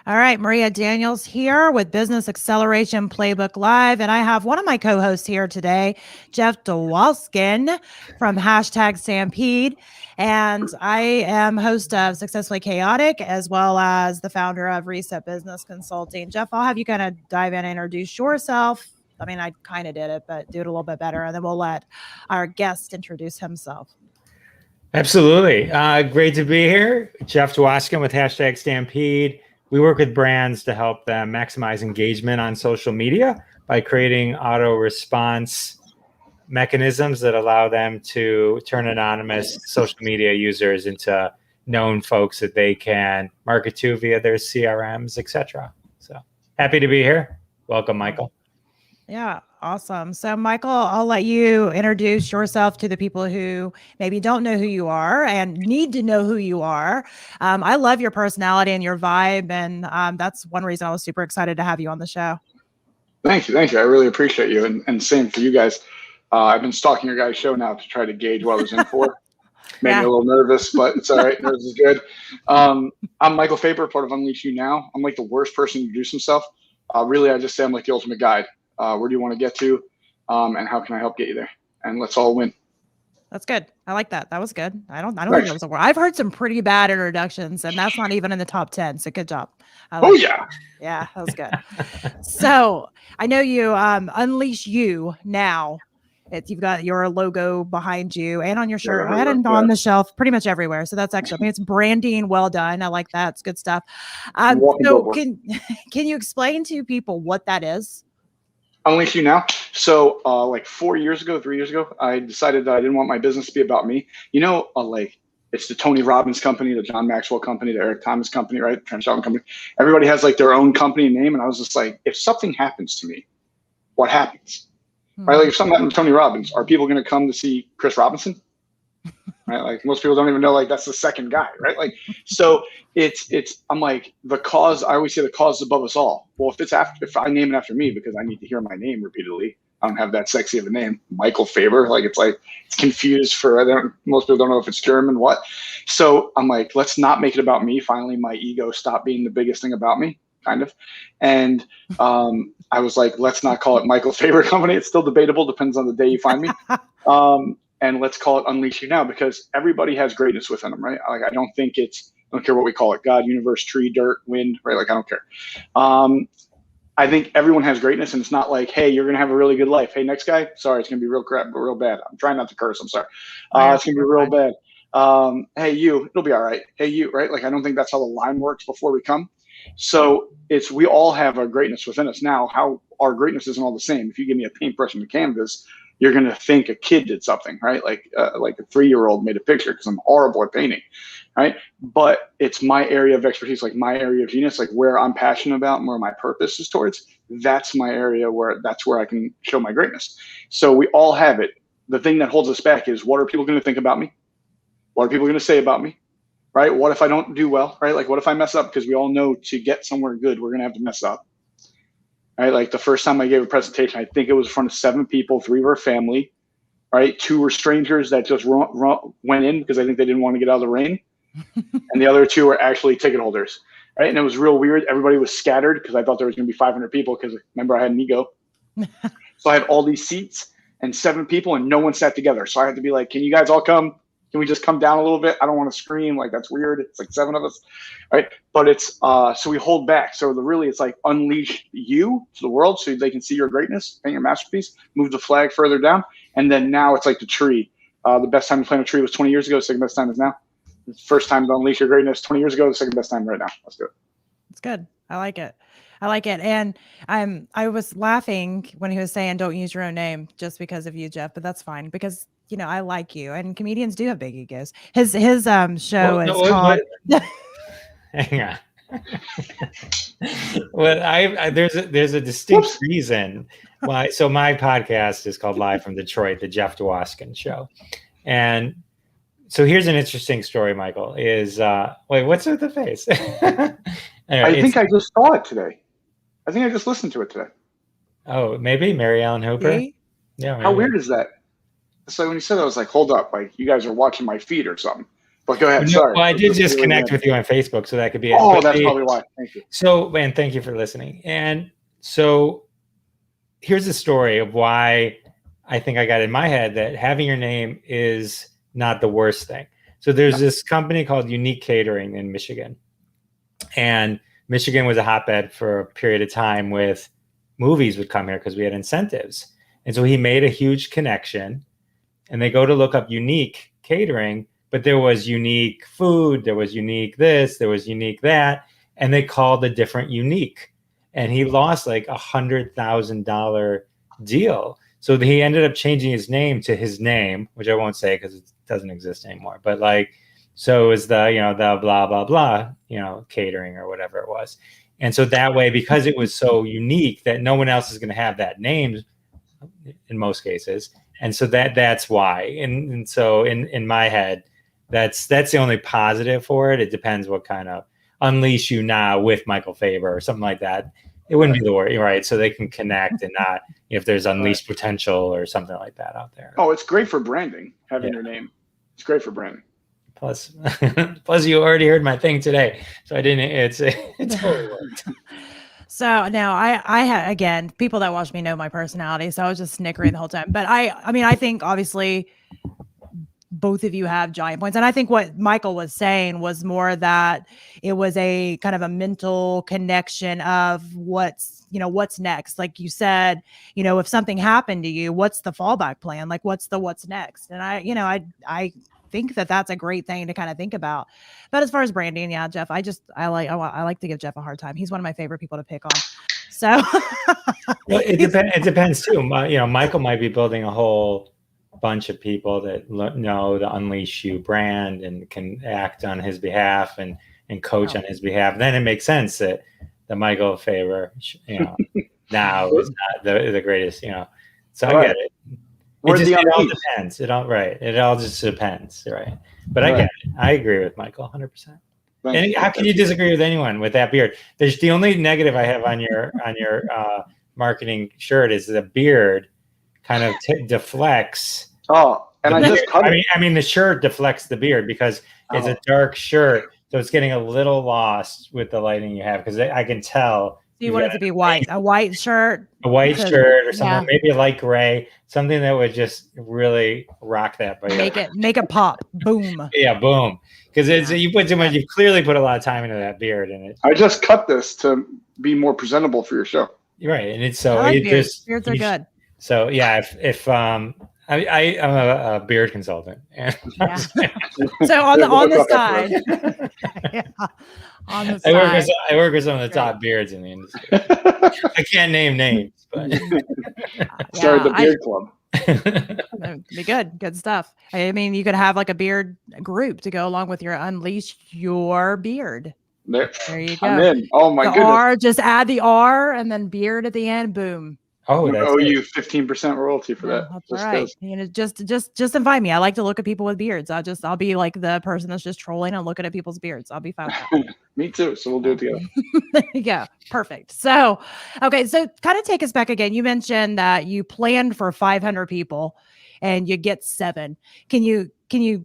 All right, Maria Daniels here with Business Acceleration Playbook Live. And I have one of my co hosts here today, Jeff Dwoskin from hashtag Stampede. And I am host of Successfully Chaotic, as well as the founder of Reset Business Consulting. Jeff, I'll have you kind of dive in and introduce yourself. I mean, I kind of did it, but do it a little bit better. And then we'll let our guest introduce himself. Absolutely. Great to be here. Jeff Dwoskin with hashtag Stampede. We work with brands to help them maximize engagement on social media by creating auto response mechanisms that allow them to turn anonymous social media users into known folks that they can market to via their CRMs, etc. So happy to be here. Welcome, Michael. Yeah, awesome. So, Michael, I'll let you introduce yourself to the people who maybe don't know who you are and need to know who you are. I love your personality and your vibe, and that's one reason I was super excited to have you on the show. Thank you. I really appreciate you, and same for you guys. I've been stalking your guys' show now to try to gauge what I was in for. Made me a little nervous, but it's all right. Nervous is good. I'm Michael Fabber, part of Unleash You Now. I'm like the worst person to introduce himself. Really, I just say I'm like the ultimate guide. Where do you want to get to, and how can I help get you there? And let's all win. That's good. I like that. That was good. I don't think that was a word. I've heard some pretty bad introductions, and that's not even in the top 10. So good job. Yeah. Yeah, that was good. So I know you Unleash You Now. You've got your logo behind you and on your shirt and on the shelf pretty much everywhere. So that's actually, I mean, it's branding. Well done. I like that. It's good stuff. So can you explain to people what that is? Unleash You Now. So like 3 years ago, I decided that I didn't want my business to be about me. You know, like it's the Tony Robbins company, the John Maxwell company, the Eric Thomas company, right? The Trent Shelton company. Everybody has like their own company name. And I was just like, if something happens to me, what happens? Right? Like if something happened to Tony Robbins, are people going to come to see Chris Robinson? Right? Like most people don't even know, like that's the second guy, right? Like, so I'm like the cause. I always say the cause is above us all. Well, if I name it after me because I need to hear my name repeatedly, I don't have that sexy of a name, Michael Fabber. Like it's confused most people don't know if it's German, what. So I'm like, let's not make it about me. Finally, my ego stopped being the biggest thing about me, kind of. And I was like, let's not call it Michael Fabber Company. It's still debatable, depends on the day you find me. And let's call it Unleash You Now, because everybody has greatness within them, right? Like I don't care what we call it, God, universe, tree, dirt, wind, right? Like I don't care. I think everyone has greatness, and it's not like, hey, you're gonna have a really good life. Hey, next guy, sorry, it's gonna be real crap, but real bad. I'm trying not to curse. I'm sorry. It's gonna be real bad. Hey, you, it'll be all right. Hey, you, right? Like I don't think that's how the line works before we come. So we all have a greatness within us. Now, how our greatness isn't all the same. If you give me a paintbrush and a canvas, you're going to think a kid did something, right? Like a 3-year-old made a picture because I'm horrible at painting, right? But it's my area of expertise, like my area of genius, like where I'm passionate about and where my purpose is towards. That's my area that's where I can show my greatness. So we all have it. The thing that holds us back is, what are people going to think about me? What are people going to say about me? Right? What if I don't do well, right? Like what if I mess up? Because we all know to get somewhere good, we're going to have to mess up. Right? Like the first time I gave a presentation, I think it was in front of 7 people, 3 were family, right? 2 were strangers that just went in because I think they didn't want to get out of the rain. And the other 2 were actually ticket holders, right? And it was real weird. Everybody was scattered because I thought there was going to be 500 people because remember I had an ego. So I had all these seats and 7 people and no one sat together. So I had to be like, can you guys all come? Can we just come down a little bit? I don't want to scream. Like, that's weird. It's like 7 of us, right? But it's, so we hold back. So it's like unleash you to the world so they can see your greatness, paint your masterpiece, move the flag further down. And then now it's like the tree. The best time to plant a tree was 20 years ago. The second best time is now. The first time to unleash your greatness 20 years ago. The second best time right now. Let's do it. It's good. I like it. And I was laughing when he was saying, don't use your own name just because of you, Jeff, but that's fine because you know, I like you, and comedians do have big egos. His show is called. Hang on. Well, there's a distinct reason why. So my podcast is called Live from Detroit, the Jeff Dwoskin Show, and so here's an interesting story. Michael is wait, what's with the face? Anyway, I think I just saw it today. I think I just listened to it today. Oh, maybe Mary Ellen Hooper. Really? Yeah. Maybe. How weird is that? So when you said that, I was like, hold up, like you guys are watching my feed or something. But go ahead. No, Sorry. well, I did just connect with you on Facebook, so that could be it. Oh, that's probably why. Thank you. So, and thank you for listening. And so here's the story of why I think I got in my head that having your name is not the worst thing. So there's this company called Unique Catering in Michigan. And Michigan was a hotbed for a period of time with movies would come here because we had incentives. And so he made a huge connection, and they go to look up Unique Catering, but there was Unique Food, there was Unique this, there was Unique that, and they called a different Unique. And he lost like $100,000 deal. So he ended up changing his name to his name, which I won't say because it doesn't exist anymore. But like, so it was the, the blah, blah, blah, catering or whatever it was. And so that way, because it was so unique that no one else is going to have that name in most cases. And so that's why. And so in my head, that's the only positive for it. It depends what kind of Unleash You Now with Michael Fabber or something like that. It wouldn't be the word, right? So they can connect and not if there's unleashed potential or something like that out there. Oh, it's great for branding, having your name. It's great for branding. Plus you already heard my thing today. So I didn't, it totally worked. So now I had, again, people that watch me know my personality. So I was just snickering the whole time. But I mean, I think obviously both of you have giant points. And I think what Michael was saying was more that it was a kind of a mental connection of what's next. Like you said, if something happened to you, what's the fallback plan? Like what's next? And I think that that's a great thing to kind of think about. But as far as branding, yeah, Jeff, I like to give Jeff a hard time. He's one of my favorite people to pick on. So well, it depends too. Michael might be building a whole bunch of people that know the Unleash You brand and can act on his behalf and coach on his behalf. Then it makes sense that the Michael Fabber, now is not the greatest, So I get it. It all depends. It all just depends, right? But I get it. I agree with Michael 100%. And how can you disagree with anyone with that beard? There's the only negative I have on your marketing shirt is the beard kind of deflects. Oh, and I just cut it. I mean, the shirt deflects the beard because it's a dark shirt, so it's getting a little lost with the lighting you have because I can tell. You want it to be white, a white shirt, shirt or something, maybe a light gray, something that would just really rock that. Make it pop, boom. Yeah, boom. Because you put too much. You clearly put a lot of time into that beard, and it. I just cut this to be more presentable for your show. Right, and it's so beards are good. So yeah, if I'm a beard consultant. So on the side, on the side, I work with some of the top beards in the industry. I can't name names, but started the beard club. Be good stuff. I mean, you could have like a beard group to go along with your Unleash Your Beard. There you go. I'm in. Oh my goodness. R, just add the R and then beard at the end. Boom. Oh, I owe you 15% royalty for that. That's right. Just invite me. I like to look at people with beards. I'll be like the person that's just trolling and looking at people's beards. I'll be fine with that. Me too. So we'll do it together. There you go. Perfect. So, okay. So kind of take us back again. You mentioned that you planned for 500 people and you get 7. Can you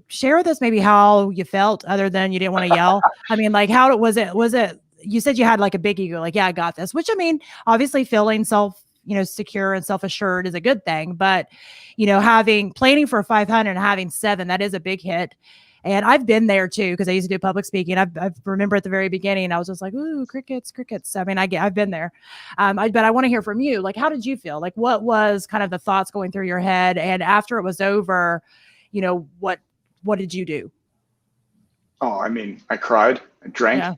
share with us maybe how you felt other than you didn't want to yell? I mean, like how was it, you said you had like a big ego, like, yeah, I got this, which I mean, obviously feeling secure and self-assured is a good thing, but planning for 500 and having 7, that is a big hit. And I've been there too, because I used to do public speaking. I remember at the very beginning, I was just like, ooh, crickets. I mean, I've been there. But I want to hear from you. Like, how did you feel? Like, what was kind of the thoughts going through your head? And after it was over, what did you do? Oh, I mean, I cried, I drank,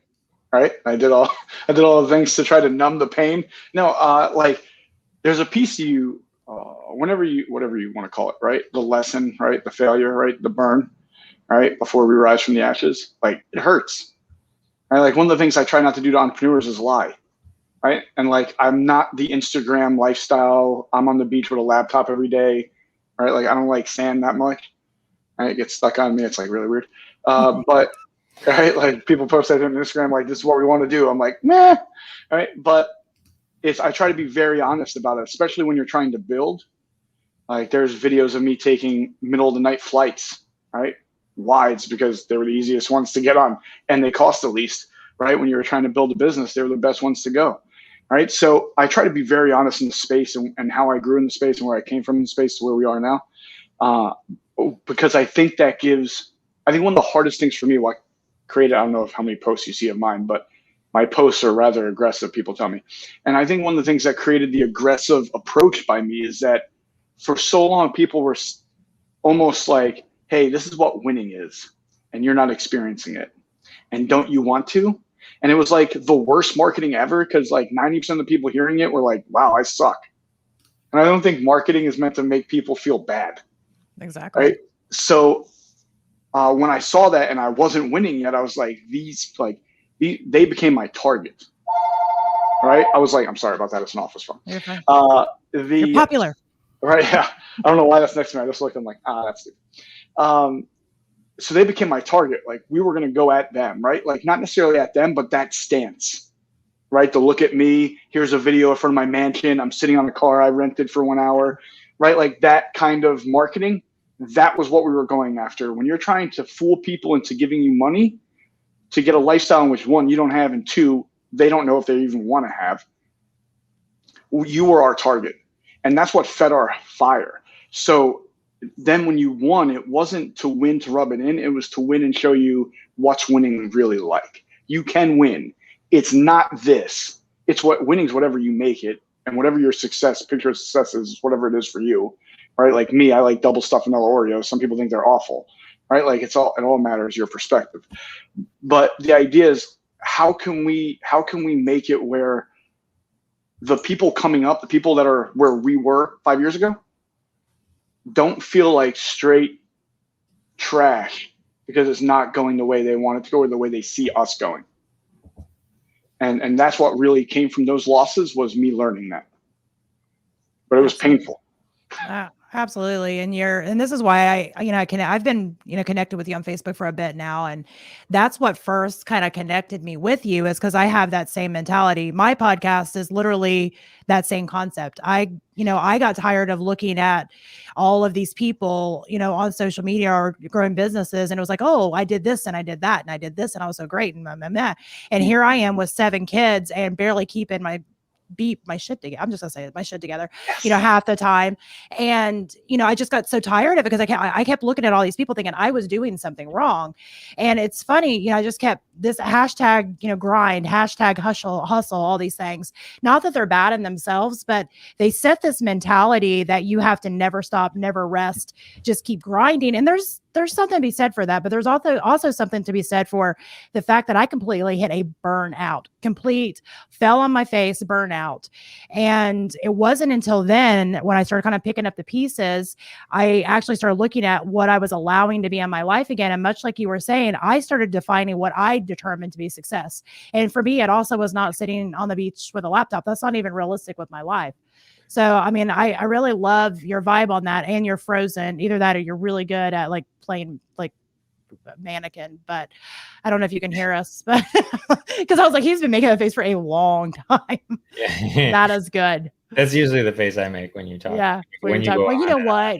right? I did all the things to try to numb the pain. No, there's a piece of you, whatever you want to call it, right? The lesson, right? The failure, right? The burn, right? Before we rise from the ashes, like it hurts, right? Like one of the things I try not to do to entrepreneurs is lie, right? And like, I'm not the Instagram lifestyle. I'm on the beach with a laptop every day, right? Like I don't like sand that much. Right? It gets stuck on me. It's like really weird. But right, like people post that on Instagram, like this is what we want to do. I'm like, meh, right? But I try to be very honest about it, especially when you're trying to build. Like there's videos of me taking middle of the night flights, right? Why? It's because they were the easiest ones to get on, and they cost the least, right? When you were trying to build a business, they were the best ones to go, right? So I try to be very honest in the space and how I grew in the space and where I came from in the space to where we are now. Because I think one of the hardest things for me, I don't know how many posts you see of mine, but my posts are rather aggressive, people tell me. And I think one of the things that created the aggressive approach by me is that for so long, people were almost like, hey, this is what winning is, and you're not experiencing it. And don't you want to? And it was like the worst marketing ever, because like 90% of the people hearing it were like, wow, I suck. And I don't think marketing is meant to make people feel bad. Exactly. Right. So when I saw that and I wasn't winning yet, I was like, they became my target. Right. I was like, I'm sorry about that. It's an office phone. You're fine. You're popular. Right. Yeah. I don't know why that's next to me. I just looked. I'm like, that's stupid. So they became my target. Like we were going to go at them. Right. Like not necessarily at them, but that stance. Right. To look at me. Here's a video in front of my mansion. I'm sitting on a car I rented for 1 hour. Right. Like that kind of marketing. That was what we were going after. When you're trying to fool people into giving you money to get a lifestyle in which, one, you don't have, and two, they don't know if they even want to have, you were our target. And that's what fed our fire. So then when you won, it wasn't to win to rub it in. It was to win and show you what's winning really like. You can win. It's not this. It's what winning's whatever you make it, and whatever your picture of success is, whatever it is for you. Right? Like me, I like double stuffed vanilla Oreos. Some people think they're awful, right? Like it all matters your perspective. But the idea is how can we make it where the people coming up, the people that are where we were 5 years ago, don't feel like straight trash because it's not going the way they want it to go or the way they see us going. And that's what really came from those losses, was me learning that. But it was painful. Absolutely. And this is why I've been, connected with you on Facebook for a bit now. And that's what first kind of connected me with you, is because I have that same mentality. My podcast is literally that same concept. I got tired of looking at all of these people, on social media or growing businesses. And it was like, oh, I did this and I did that and I did this and I was so great. And here I am with 7 kids and barely keeping my shit together. I'm just gonna say my shit together, half the time. And, I just got so tired of it because I kept looking at all these people thinking I was doing something wrong. And it's funny, I just kept this hashtag, grind, hashtag hustle, all these things. Not that they're bad in themselves, but they set this mentality that you have to never stop, never rest, just keep grinding. And there's something to be said for that, but there's also something to be said for the fact that I completely hit a burnout, fell on my face, burnout. And it wasn't until then when I started kind of picking up the pieces, I actually started looking at what I was allowing to be in my life again. And much like you were saying, I started defining what I determined to be success. And for me, it also was not sitting on the beach with a laptop. That's not even realistic with my life. So, I mean, I really love your vibe on that, and you're frozen. Either that or you're really good at like playing like mannequin, but I don't know if you can hear us, but because I was like, he's been making that face for a long time. Yeah. That is good. That's usually the face I make when you talk. Yeah. When you talk. Well, you know what?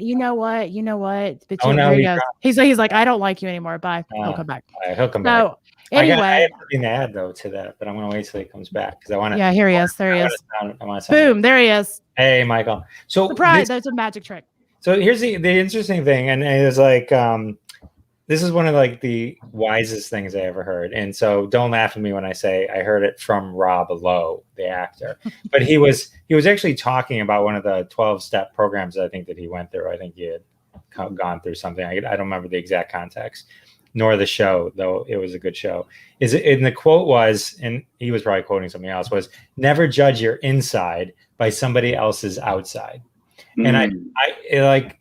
But there he goes. He's like, I don't like you anymore. Bye. He'll come back. He'll come back. So anyway, I have something to add though to that, but I'm going to wait till he comes back because I want to. Yeah, here he is. There he is. Boom! There he is. Hey, Michael. So surprise! That's a magic trick. So here's the interesting thing, and it's like this is one of like the wisest things I ever heard. And so don't laugh at me when I say I heard it from Rob Lowe, the actor. But he was actually talking about one of the 12-step programs I think that he went through. I think he had gone through something. I don't remember the exact context, nor the show, though it was a good show. And the quote was, and he was probably quoting something else, was never judge your inside by somebody else's outside. And I like,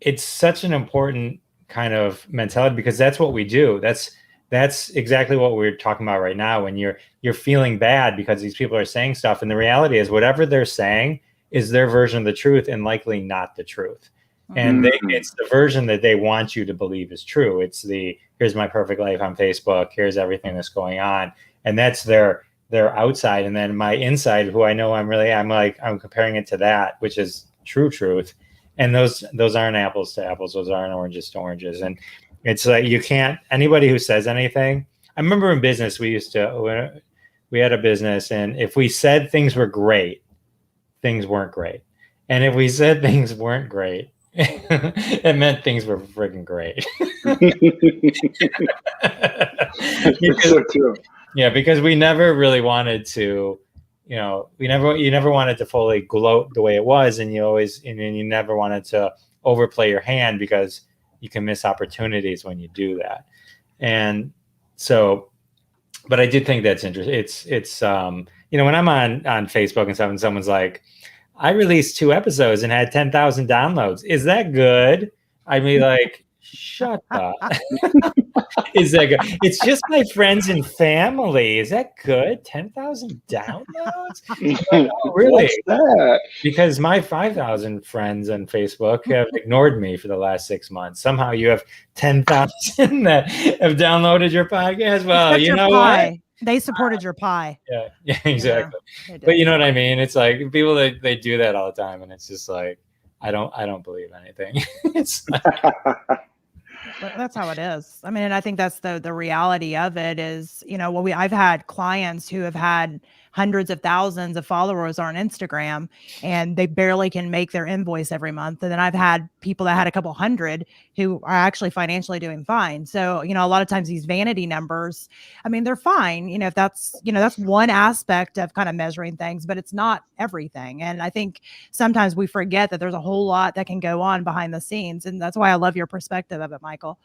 it's such an important kind of mentality because that's what we do. That's exactly what we're talking about right now. When you're feeling bad because these people are saying stuff, and the reality is whatever they're saying is their version of the truth and likely not the truth. And it's the version that they want you to believe is true. It's here's my perfect life on Facebook. Here's everything that's going on. And that's their outside. And then my inside, who I know I'm comparing it to that, which is true truth. And those aren't apples to apples. Those aren't oranges to oranges. And It's like you can't, anybody who says anything. I remember in business, we had a business, and if we said things were great, things weren't great. And if we said things weren't great, it meant things were freaking great. It's so true. Yeah, because we never really wanted to, you never wanted to fully gloat the way it was, and you never wanted to overplay your hand, because you can miss opportunities when you do that. And so, but I did think that's interesting. It's when I'm on Facebook and stuff, and someone's like, I released 2 episodes and had 10,000 downloads. Is that good? I'd be like, shut up. Is that good? It's just my friends and family. Is that good? 10,000 downloads? Like, oh, really? What's that? Because my 5,000 friends on Facebook have ignored me for the last 6 months. Somehow you have 10,000 that have downloaded your podcast. Well, you know what? They supported your pie. Yeah, exactly. Yeah, but you know what I mean? It's like people that they do that all the time, and it's just like I don't believe anything. It's like, but that's how it is. I mean, and I think that's the reality of it is, I've had clients who have had hundreds of thousands of followers on Instagram, and they barely can make their invoice every month. And then I've had people that had a couple hundred who are actually financially doing fine. So, a lot of times these vanity numbers, I mean, they're fine, if that's one aspect of kind of measuring things, but it's not everything. And I think sometimes we forget that there's a whole lot that can go on behind the scenes. And that's why I love your perspective of it, Michael.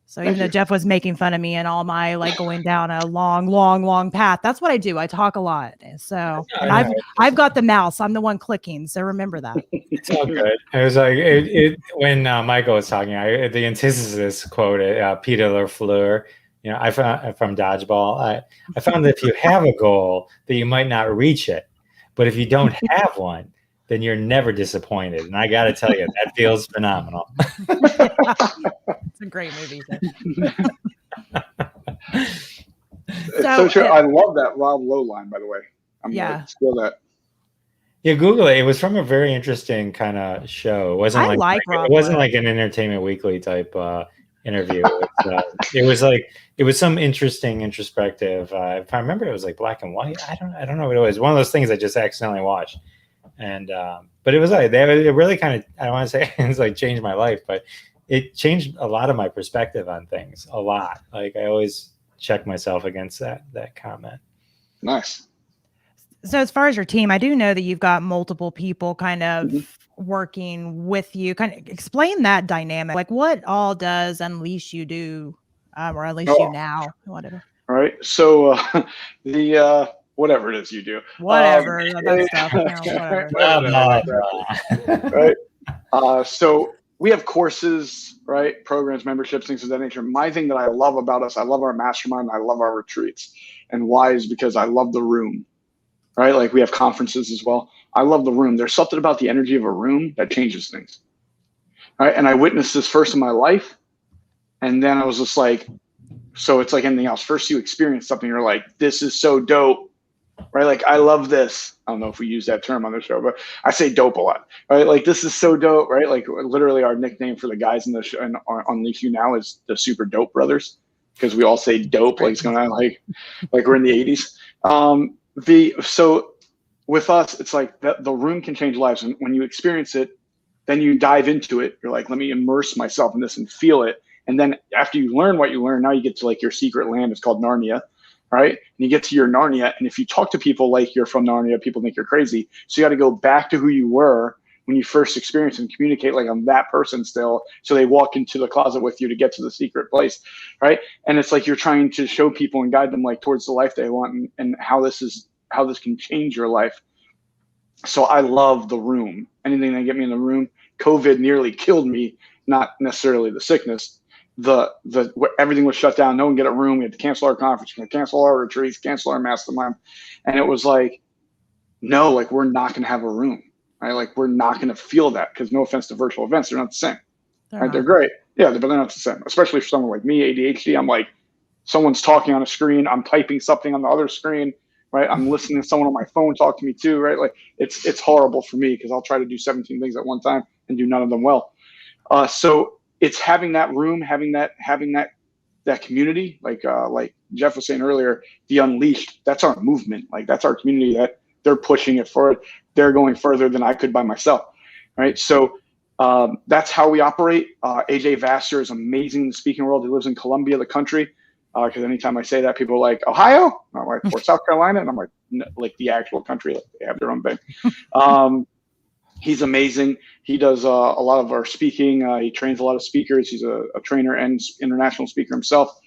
So even though Jeff was making fun of me and all my going down a long path, that's what I do. I talk a lot. So and I've got the mouse. I'm the one clicking. So remember that. It's all good. It was like when Michael was talking, the antithesis quote, Peter Lafleur, I found from Dodgeball. I found that if you have a goal, that you might not reach it, but if you don't have one, then you're never disappointed. And I got to tell you, that feels phenomenal. It's a great movie. So true. I love that Rob Lowe line, by the way. I'm gonna steal that. Yeah, Google it. It was from a very interesting kind of show. It wasn't it wasn't like an Entertainment Weekly type interview. It was some interesting introspective. If I remember, it was like black and white. I don't know what it was. One of those things I just accidentally watched. And but it was like it really kind of, I don't want to say it's like changed my life, but it changed a lot of my perspective on things a lot. Like I always check myself against that comment. Nice. So as far as your team, I do know that you've got multiple people kind of working with you. Kind of explain that dynamic. Like what all does Unleash you do, or Unleash you now, whatever. All right. So the whatever it is you do. Whatever that stuff. Whatever. Right. So we have courses, right? Programs, memberships, things of that nature. My thing that I love about us, I love our mastermind, I love our retreats. And why is because I love the room, right? Like we have conferences as well. I love the room. There's something about the energy of a room that changes things. Right. And I witnessed this first in my life. And then I was just like, so it's like anything else. First you experience something, you're like, this is so dope. Right. Like, I love this. I don't know if we use that term on the show, but I say dope a lot. Right. Like, this is so dope. Right. Like, literally, our nickname for the guys in the show and on Unleash You Now is the Super Dope Brothers, because we all say dope. Like, it's going on like we're in the 80s. So with us, it's like the room can change lives. And when you experience it, then you dive into it. You're like, let me immerse myself in this and feel it. And then after you learn what you learn, now you get to like your secret land. It's called Narnia. Right. And you get to your Narnia. And if you talk to people like you're from Narnia, people think you're crazy. So you got to go back to who you were when you first experienced and communicate like I'm that person still. So they walk into the closet with you to get to the secret place. Right. And it's like you're trying to show people and guide them like towards the life they want and how this can change your life. So I love the room. Anything that get me in the room. COVID nearly killed me, not necessarily the sickness. Everything was shut down. No one get a room. We had to cancel our conference, cancel our retreats, cancel our mastermind. And it was like, no, like we're not going to have a room, right? Like we're not going to feel that, because no offense to virtual events, they're not the same. Right? They're great. Yeah, but they're not the same, especially for someone like me, ADHD. I'm like, someone's talking on a screen. I'm typing something on the other screen, right? I'm listening to someone on my phone talk to me too, right? Like it's horrible for me because I'll try to do 17 things at one time and do none of them well. So it's having that room, having that community, like Jeff was saying earlier, the Unleashed, that's our movement. Like that's our community that they're pushing it forward. They're going further than I could by myself. Right. So that's how we operate. AJ Vassar is amazing in the speaking world. He lives in Columbia, the country. Because anytime I say that, people are like, Ohio? I'm like, or South Carolina? And I'm like, no, like the actual country, like they have their own thing. He's amazing. He does a lot of our speaking. He trains a lot of speakers. He's a trainer and international speaker himself.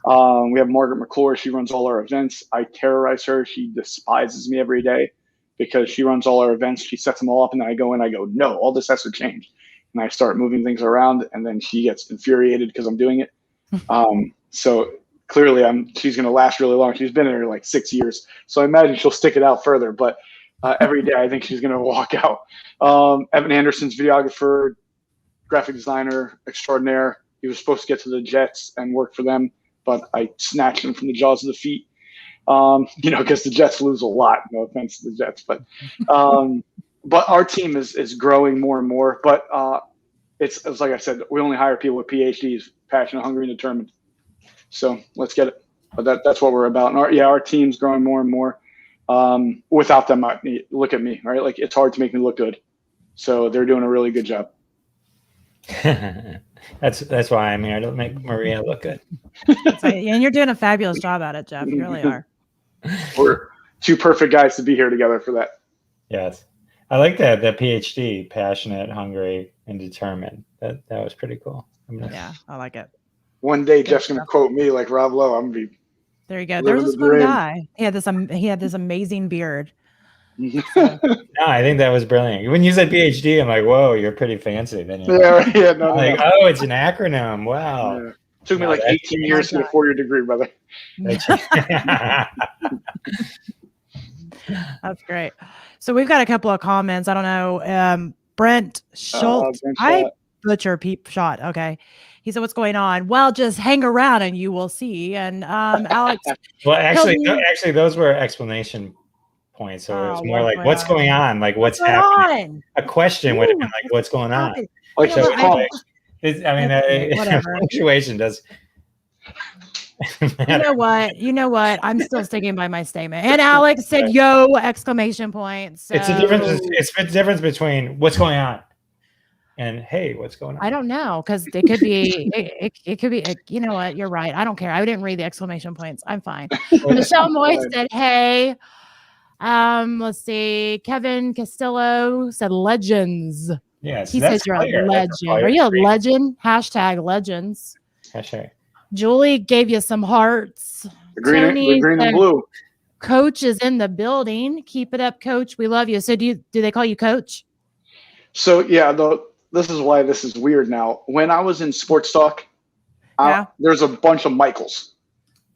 We have Margaret McClure. She runs all our events. I terrorize her. She despises me every day because she runs all our events. She sets them all up, and then I go in. I go, no, all this has to change. And I start moving things around, and then she gets infuriated because I'm doing it. So clearly, she's going to last really long. She's been here like 6 years, so I imagine she'll stick it out further. But every day, I think she's going to walk out. Evan Anderson's videographer, graphic designer extraordinaire. He was supposed to get to the Jets and work for them, but I snatched him from the jaws of defeat. Because the Jets lose a lot. No offense to the Jets, but our team is growing more and more. But it's like I said, we only hire people with PhDs, passionate, hungry, and determined. So let's get it. But that's what we're about. And our team's growing more and more. Without them, look at me, right? Like it's hard to make me look good. So they're doing a really good job. That's why I'm here, to make Maria look good. And you're doing a fabulous job at it, Jeff. You really are. We're two perfect guys to be here together for that. Yes. I like that PhD, passionate, hungry, and determined. That was pretty cool. Yeah, I like it. One day Jeff's going to quote me like Rob Lowe. I'm going to be. There you go. There was this one guy. He had this amazing beard. No, I think that was brilliant. When you said PhD, I'm like, whoa, you're pretty fancy. Then oh, it's an acronym. Wow. Yeah. Took me like 18 years to get a 4-year degree, brother. That's great. So we've got a couple of comments. I don't know. Brent Schultz. I butcher Peep Shot. Okay. He said, "What's going on?" Well, just hang around and you will see. And Alex. Well, actually, those were explanation points. So it was more like, "What's going on?" Like, what's happening? A question would have been like, "What's going on?" Whatever. Punctuation does. You know what? I'm still sticking by my statement. And Alex said, "Yo!" exclamation point. So it's a difference. It's a difference between what's going on and hey, what's going on? I don't know, because it could be. it could be. You know what? You're right. I don't care. I didn't read the exclamation points. I'm fine. Michelle Moy said, "Hey." Let's see. Kevin Castillo said, "Legends." Yes, he says you're a legend. Are you a legend? #legends. Hashtag. Julie gave you some hearts. The green and blue. Coach is in the building. Keep it up, Coach. We love you. So do they call you Coach? So yeah, this is why this is weird now. When I was in sports talk, there's a bunch of Michaels,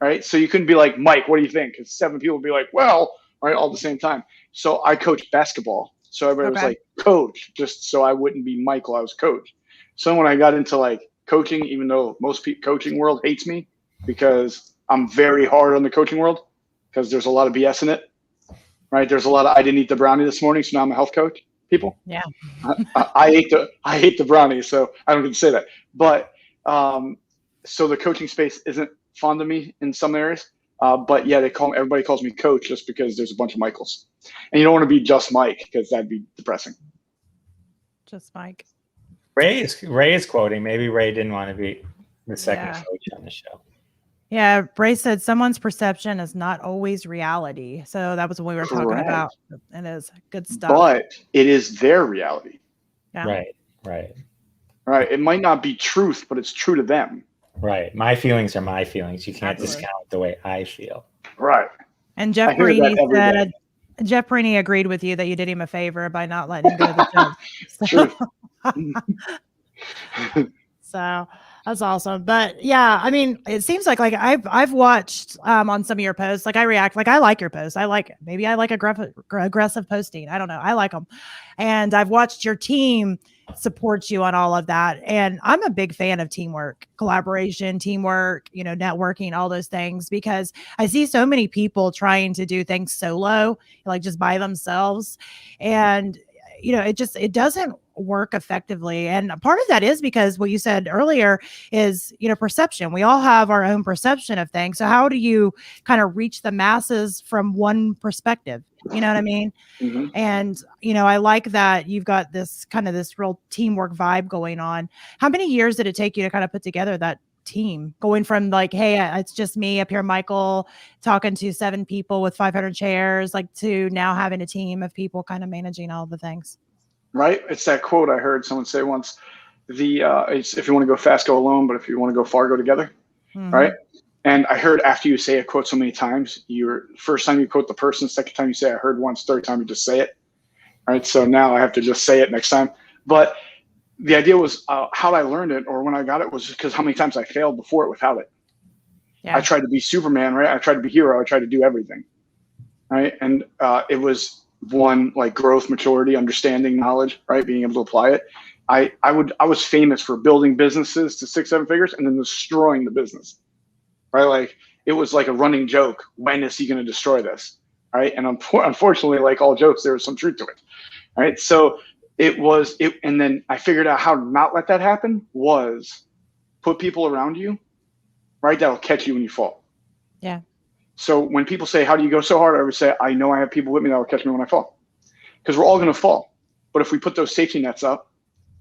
right? So you couldn't be like, Mike, what do you think? Because 7 people would be like, well, right, all at the same time. So I coached basketball. So everybody was like, Coach, just so I wouldn't be Michael, I was Coach. So when I got into like coaching, even though most coaching world hates me because I'm very hard on the coaching world because there's a lot of BS in it, right? There's a lot of, I didn't eat the brownie this morning, so now I'm a health coach. People, yeah, I hate the brownie, so I don't get to say that. But so the coaching space isn't fond of me in some areas. But yeah, everybody calls me Coach just because there's a bunch of Michaels, and you don't want to be just Mike because that'd be depressing. Just Mike. Ray is quoting. Maybe Ray didn't want to be the second coach on the show. Yeah, Ray said someone's perception is not always reality. So that was what we were talking about. It is good stuff. But it is their reality. Yeah. Right. It might not be truth, but it's true to them. Right. My feelings are my feelings. You can't discount the way I feel. Right. And Jeff Perini agreed with you that you did him a favor by not letting him go to the gym. So that's awesome. But yeah, I mean, it seems like I've watched on some of your posts, like I react, like I like your posts. I like aggressive posting. I don't know. I like them. And I've watched your team support you on all of that. And I'm a big fan of teamwork, collaboration, teamwork, networking, all those things, because I see so many people trying to do things solo, like just by themselves. And, it doesn't work effectively. And part of that is because what you said earlier is, perception. We all have our own perception of things. So how do you kind of reach the masses from one perspective? You know what I mean? Mm-hmm. And, I like that you've got this real teamwork vibe going on. How many years did it take you to kind of put together that team, going from like, hey, it's just me up here, Michael, talking to 7 people with 500 chairs, like, to now having a team of people kind of managing all the things? Right. It's that quote I heard someone say once, it's, if you want to go fast, go alone, but if you want to go far, go together. Mm-hmm. Right. And I heard after you say a quote so many times, first time you quote the person, second time you say I heard once, third time you just say it. All right. So now I have to just say it next time. But the idea was how I learned it, or when I got it, was because how many times I failed before it without it. Yeah. I tried to be Superman, right? I tried to be hero. I tried to do everything. Right. And it was one, like, growth, maturity, understanding, knowledge, right? Being able to apply it. I was famous for building businesses to 6-7 figures and then destroying the business. Right. Like, it was like a running joke. When is he going to destroy this? Right. And unfortunately, like all jokes, there was some truth to it. Right. So and then I figured out how to not let that happen was put people around you, right? That'll catch you when you fall. Yeah. So when people say, how do you go so hard? I would say, I know I have people with me that will catch me when I fall, because we're all going to fall. But if we put those safety nets up,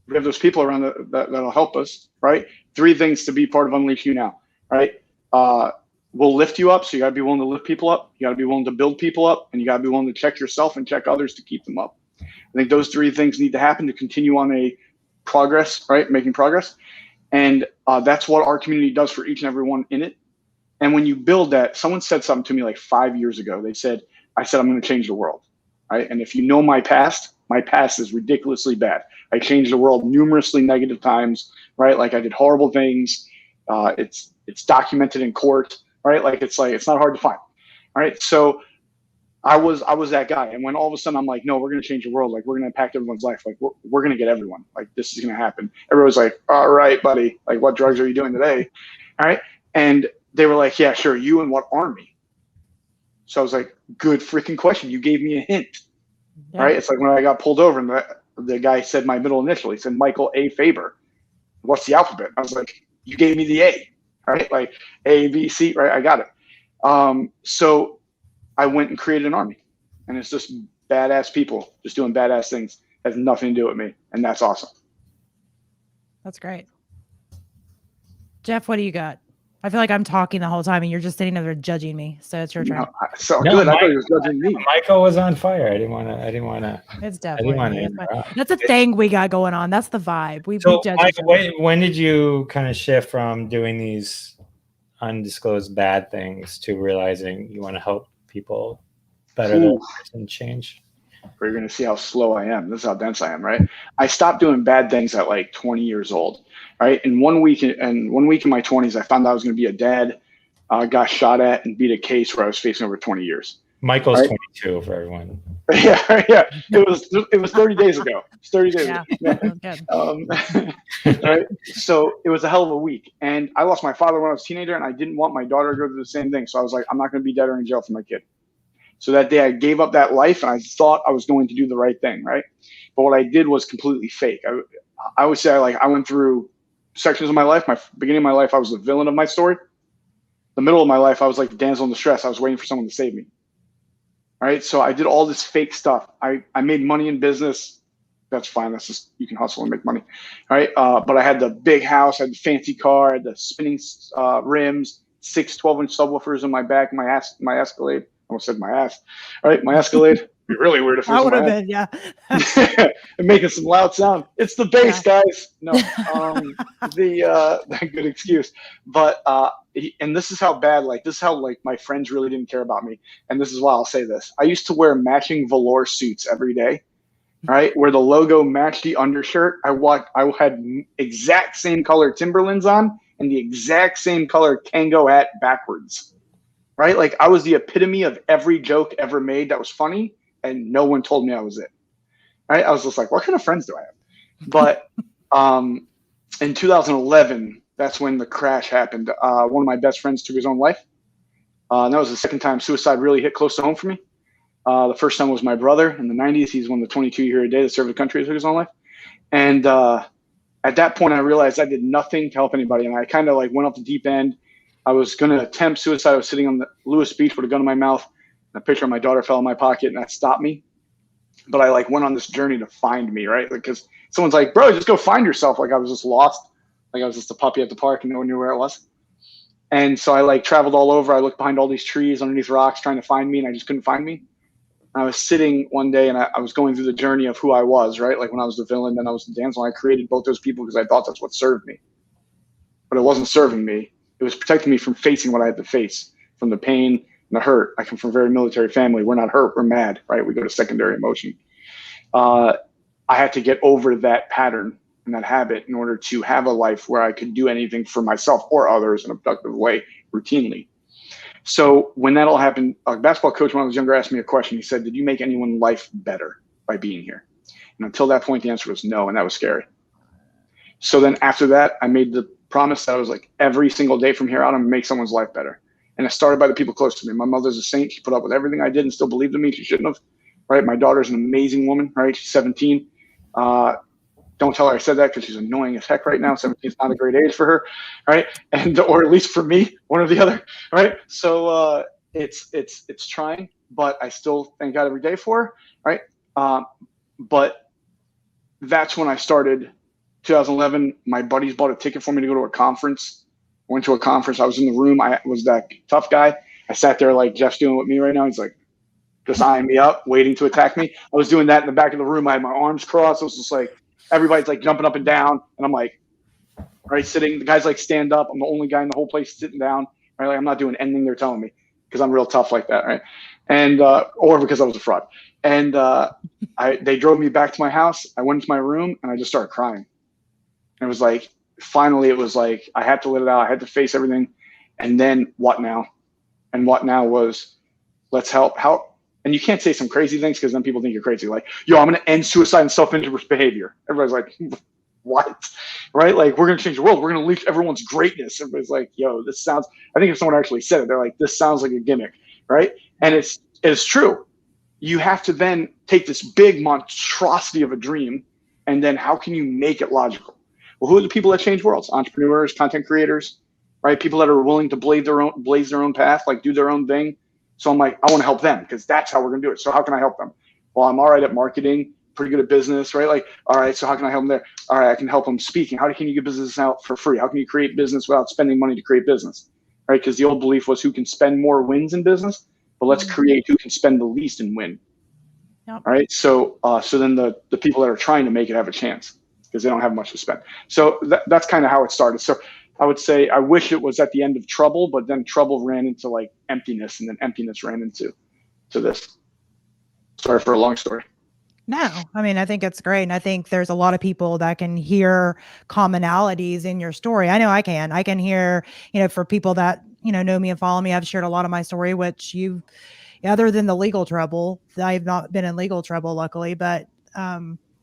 we have those people around that'll help us, right? 3 things to be part of Unleash You Now, right? We'll lift you up. So you got to be willing to lift people up. You got to be willing to build people up, and you got to be willing to check yourself and check others to keep them up. I think those 3 things need to happen to continue on a progress, right? Making progress. And that's what our community does for each and every one in it. And when you build that, someone said something to me like 5 years ago. I said, I'm going to change the world, right? And if you know my past is ridiculously bad. I changed the world numerously negative times, right? Like, I did horrible things. It's documented in court, right? Like, it's not hard to find, all right? So I was that guy. And when all of a sudden I'm like, no, we're going to change the world. Like, we're going to impact everyone's life. Like, we're going to get everyone. Like, this is going to happen. Everyone's like, all right, buddy. Like, what drugs are you doing today? All right. And they were like, yeah, sure. You and what army? So I was like, good freaking question. You gave me a hint. Yeah. Right. It's like when I got pulled over and the guy said my middle initial. He said, Michael A. Fabber. What's the alphabet? I was like, you gave me the A. Right. Like, A, B, C. Right. I got it. So I went and created an army, and it's just badass people just doing badass things. It has nothing to do with me. And that's awesome. That's great. Jeff, what do you got? I feel like I'm talking the whole time and you're just sitting there judging me. So it's your turn. Good. I thought he was judging me. Michael was on fire. I didn't want to. It's definitely. That's a thing we got going on. That's the vibe. We judge. Michael, when did you kind of shift from doing these undisclosed bad things to realizing you want to help people better their lives and change? We're going to see how slow I am. This is how dense I am, right? I stopped doing bad things at like 20 years old, right? And 1 week in my 20s, I found out I was going to be a dad, got shot at, and beat a case where I was facing over 20 years. Michael's 22 for everyone. Yeah. It was 30 days ago. It's 30 days ago. Right? So it was a hell of a week. And I lost my father when I was a teenager, and I didn't want my daughter to go through the same thing. So I was like, I'm not going to be dead or in jail for my kid. So that day I gave up that life, and I thought I was going to do the right thing, right? But what I did was completely fake. I would say I went through sections of my life. My beginning of my life, I was the villain of my story. The middle of my life, I was like the damsel in distress. I was waiting for someone to save me. All right. So I did all this fake stuff. I made money in business. That's fine. That's just, you can hustle and make money. All right. But I had the big house, I had the fancy car, I had the spinning rims, 6 12-inch subwoofers in my back, my Escalade. I almost said my ass. All right. My Escalade. It'd be really weird if it was would have been, yeah. And making some loud sound. It's the bass, guys. No, good excuse. But and this is how bad, this is how my friends really didn't care about me. And this is why I'll say this. I used to wear matching velour suits every day, right? Where the logo matched the undershirt. I had exact same color Timberlands on and the exact same color Kango hat backwards, right? Like, I was the epitome of every joke ever made that was funny, and no one told me I was it. Right? I was just like, what kind of friends do I have? But in 2011, that's when the crash happened. One of my best friends took his own life. And that was the second time suicide really hit close to home for me. The first time was my brother in the 90s. He's one of the 22 here a day that served the country that took his own life. And at that point, I realized I did nothing to help anybody. And I kind of like went off the deep end. I was going to attempt suicide. I was sitting on the Lewis Beach with a gun in my mouth. And a picture of my daughter fell in my pocket, and that stopped me. But I like went on this journey to find me, right? Because someone's like, bro, just go find yourself. Like I was just lost. Like I was just a puppy at the park and no one knew where it was. And so I like traveled all over. I looked behind all these trees, underneath rocks, trying to find me, and I just couldn't find me. I was sitting one day and I was going through the journey of who I was, right? Like when I was the villain, then I was the damsel. I created both those people because I thought that's what served me. But it wasn't serving me. It was protecting me from facing what I had to face, from the pain and the hurt. I come from a very military family. We're not hurt, we're mad, right? We go to secondary emotion. I had to get over that pattern and that habit in order to have a life where I could do anything for myself or others in a productive way routinely. So when that all happened, a basketball coach when I was younger asked me a question. He said, did you make anyone's life better by being here? And until that point, the answer was no, and that was scary. So then after that, I made the promise that I was like, every single day from here out, I'm gonna make someone's life better. And it started by the people close to me. My mother's a saint. She put up with everything I did and still believed in me. She shouldn't have, right? My daughter's an amazing woman, right? She's 17. Don't tell her I said that because she's annoying as heck right now. 17 is not a great age for her, right? And or at least for me, one or the other, right? So it's trying, but I still thank God every day for her, right? But that's when I started. 2011, my buddies bought a ticket for me to go to a conference. I went to a conference. I was in the room. I was that tough guy. I sat there like Jeff's doing with me right now. He's like just eyeing me up, waiting to attack me. I was doing that in the back of the room. I had my arms crossed. It was just like, everybody's like jumping up and down, and I'm like, right, sitting. The guys like stand up. I'm the only guy in the whole place sitting down. Right, like I'm not doing anything they're telling me because I'm real tough like that, right? And or because I was a fraud. And they drove me back to my house. I went into my room and I just started crying. And it was like, finally, it was like I had to let it out. I had to face everything. And then what now? And what now was, let's help. How? And you can't say some crazy things because then people think you're crazy. Like, yo, I'm going to end suicide and self-injurious behavior. Everybody's like, what? Right? Like, we're going to change the world. We're going to leech everyone's greatness. Everybody's like, yo, this sounds, I think if someone actually said it, they're like, this sounds like a gimmick. Right? And it's true. You have to then take this big monstrosity of a dream, and then how can you make it logical? Well, who are the people that change worlds? Entrepreneurs, content creators, right? People that are willing to blaze their own path, like do their own thing. So I'm like, I want to help them because that's how we're going to do it. So how can I help them? Well, I'm all right at marketing, pretty good at business, right? Like, all right, so how can I help them there? All right, I can help them speaking. How can you get business out for free? How can you create business without spending money to create business, right? Because the old belief was who can spend more wins in business, but let's create who can spend the least and win. Yep. All right, so then the people that are trying to make it have a chance because they don't have much to spend. So that's kind of how it started. So I would say I wish it was at the end of trouble, but then trouble ran into like emptiness, and then emptiness ran into this. Sorry for a long story. No, I mean, I think it's great. And I think there's a lot of people that can hear commonalities in your story. I know I can hear, for people that, know me and follow me, I've shared a lot of my story, which other than the legal trouble, I've not been in legal trouble, luckily, but,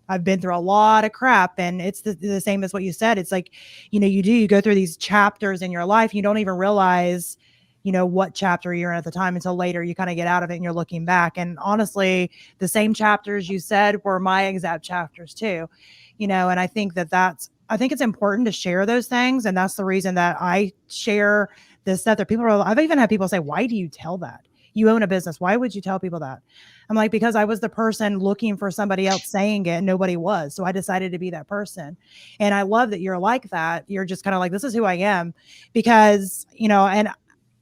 I've been through a lot of crap, and it's the same as what you said. It's like, you go through these chapters in your life. You don't even realize, what chapter you're in at the time until later you kind of get out of it and you're looking back. And honestly, the same chapters you said were my exact chapters too, and I think I think it's important to share those things. And that's the reason that I share this stuff that I've even had people say, why do you tell that? You own a business. Why would you tell people that? I'm like, because I was the person looking for somebody else saying it and nobody was. So I decided to be that person. And I love that you're like that. You're just kind of like, this is who I am, because, and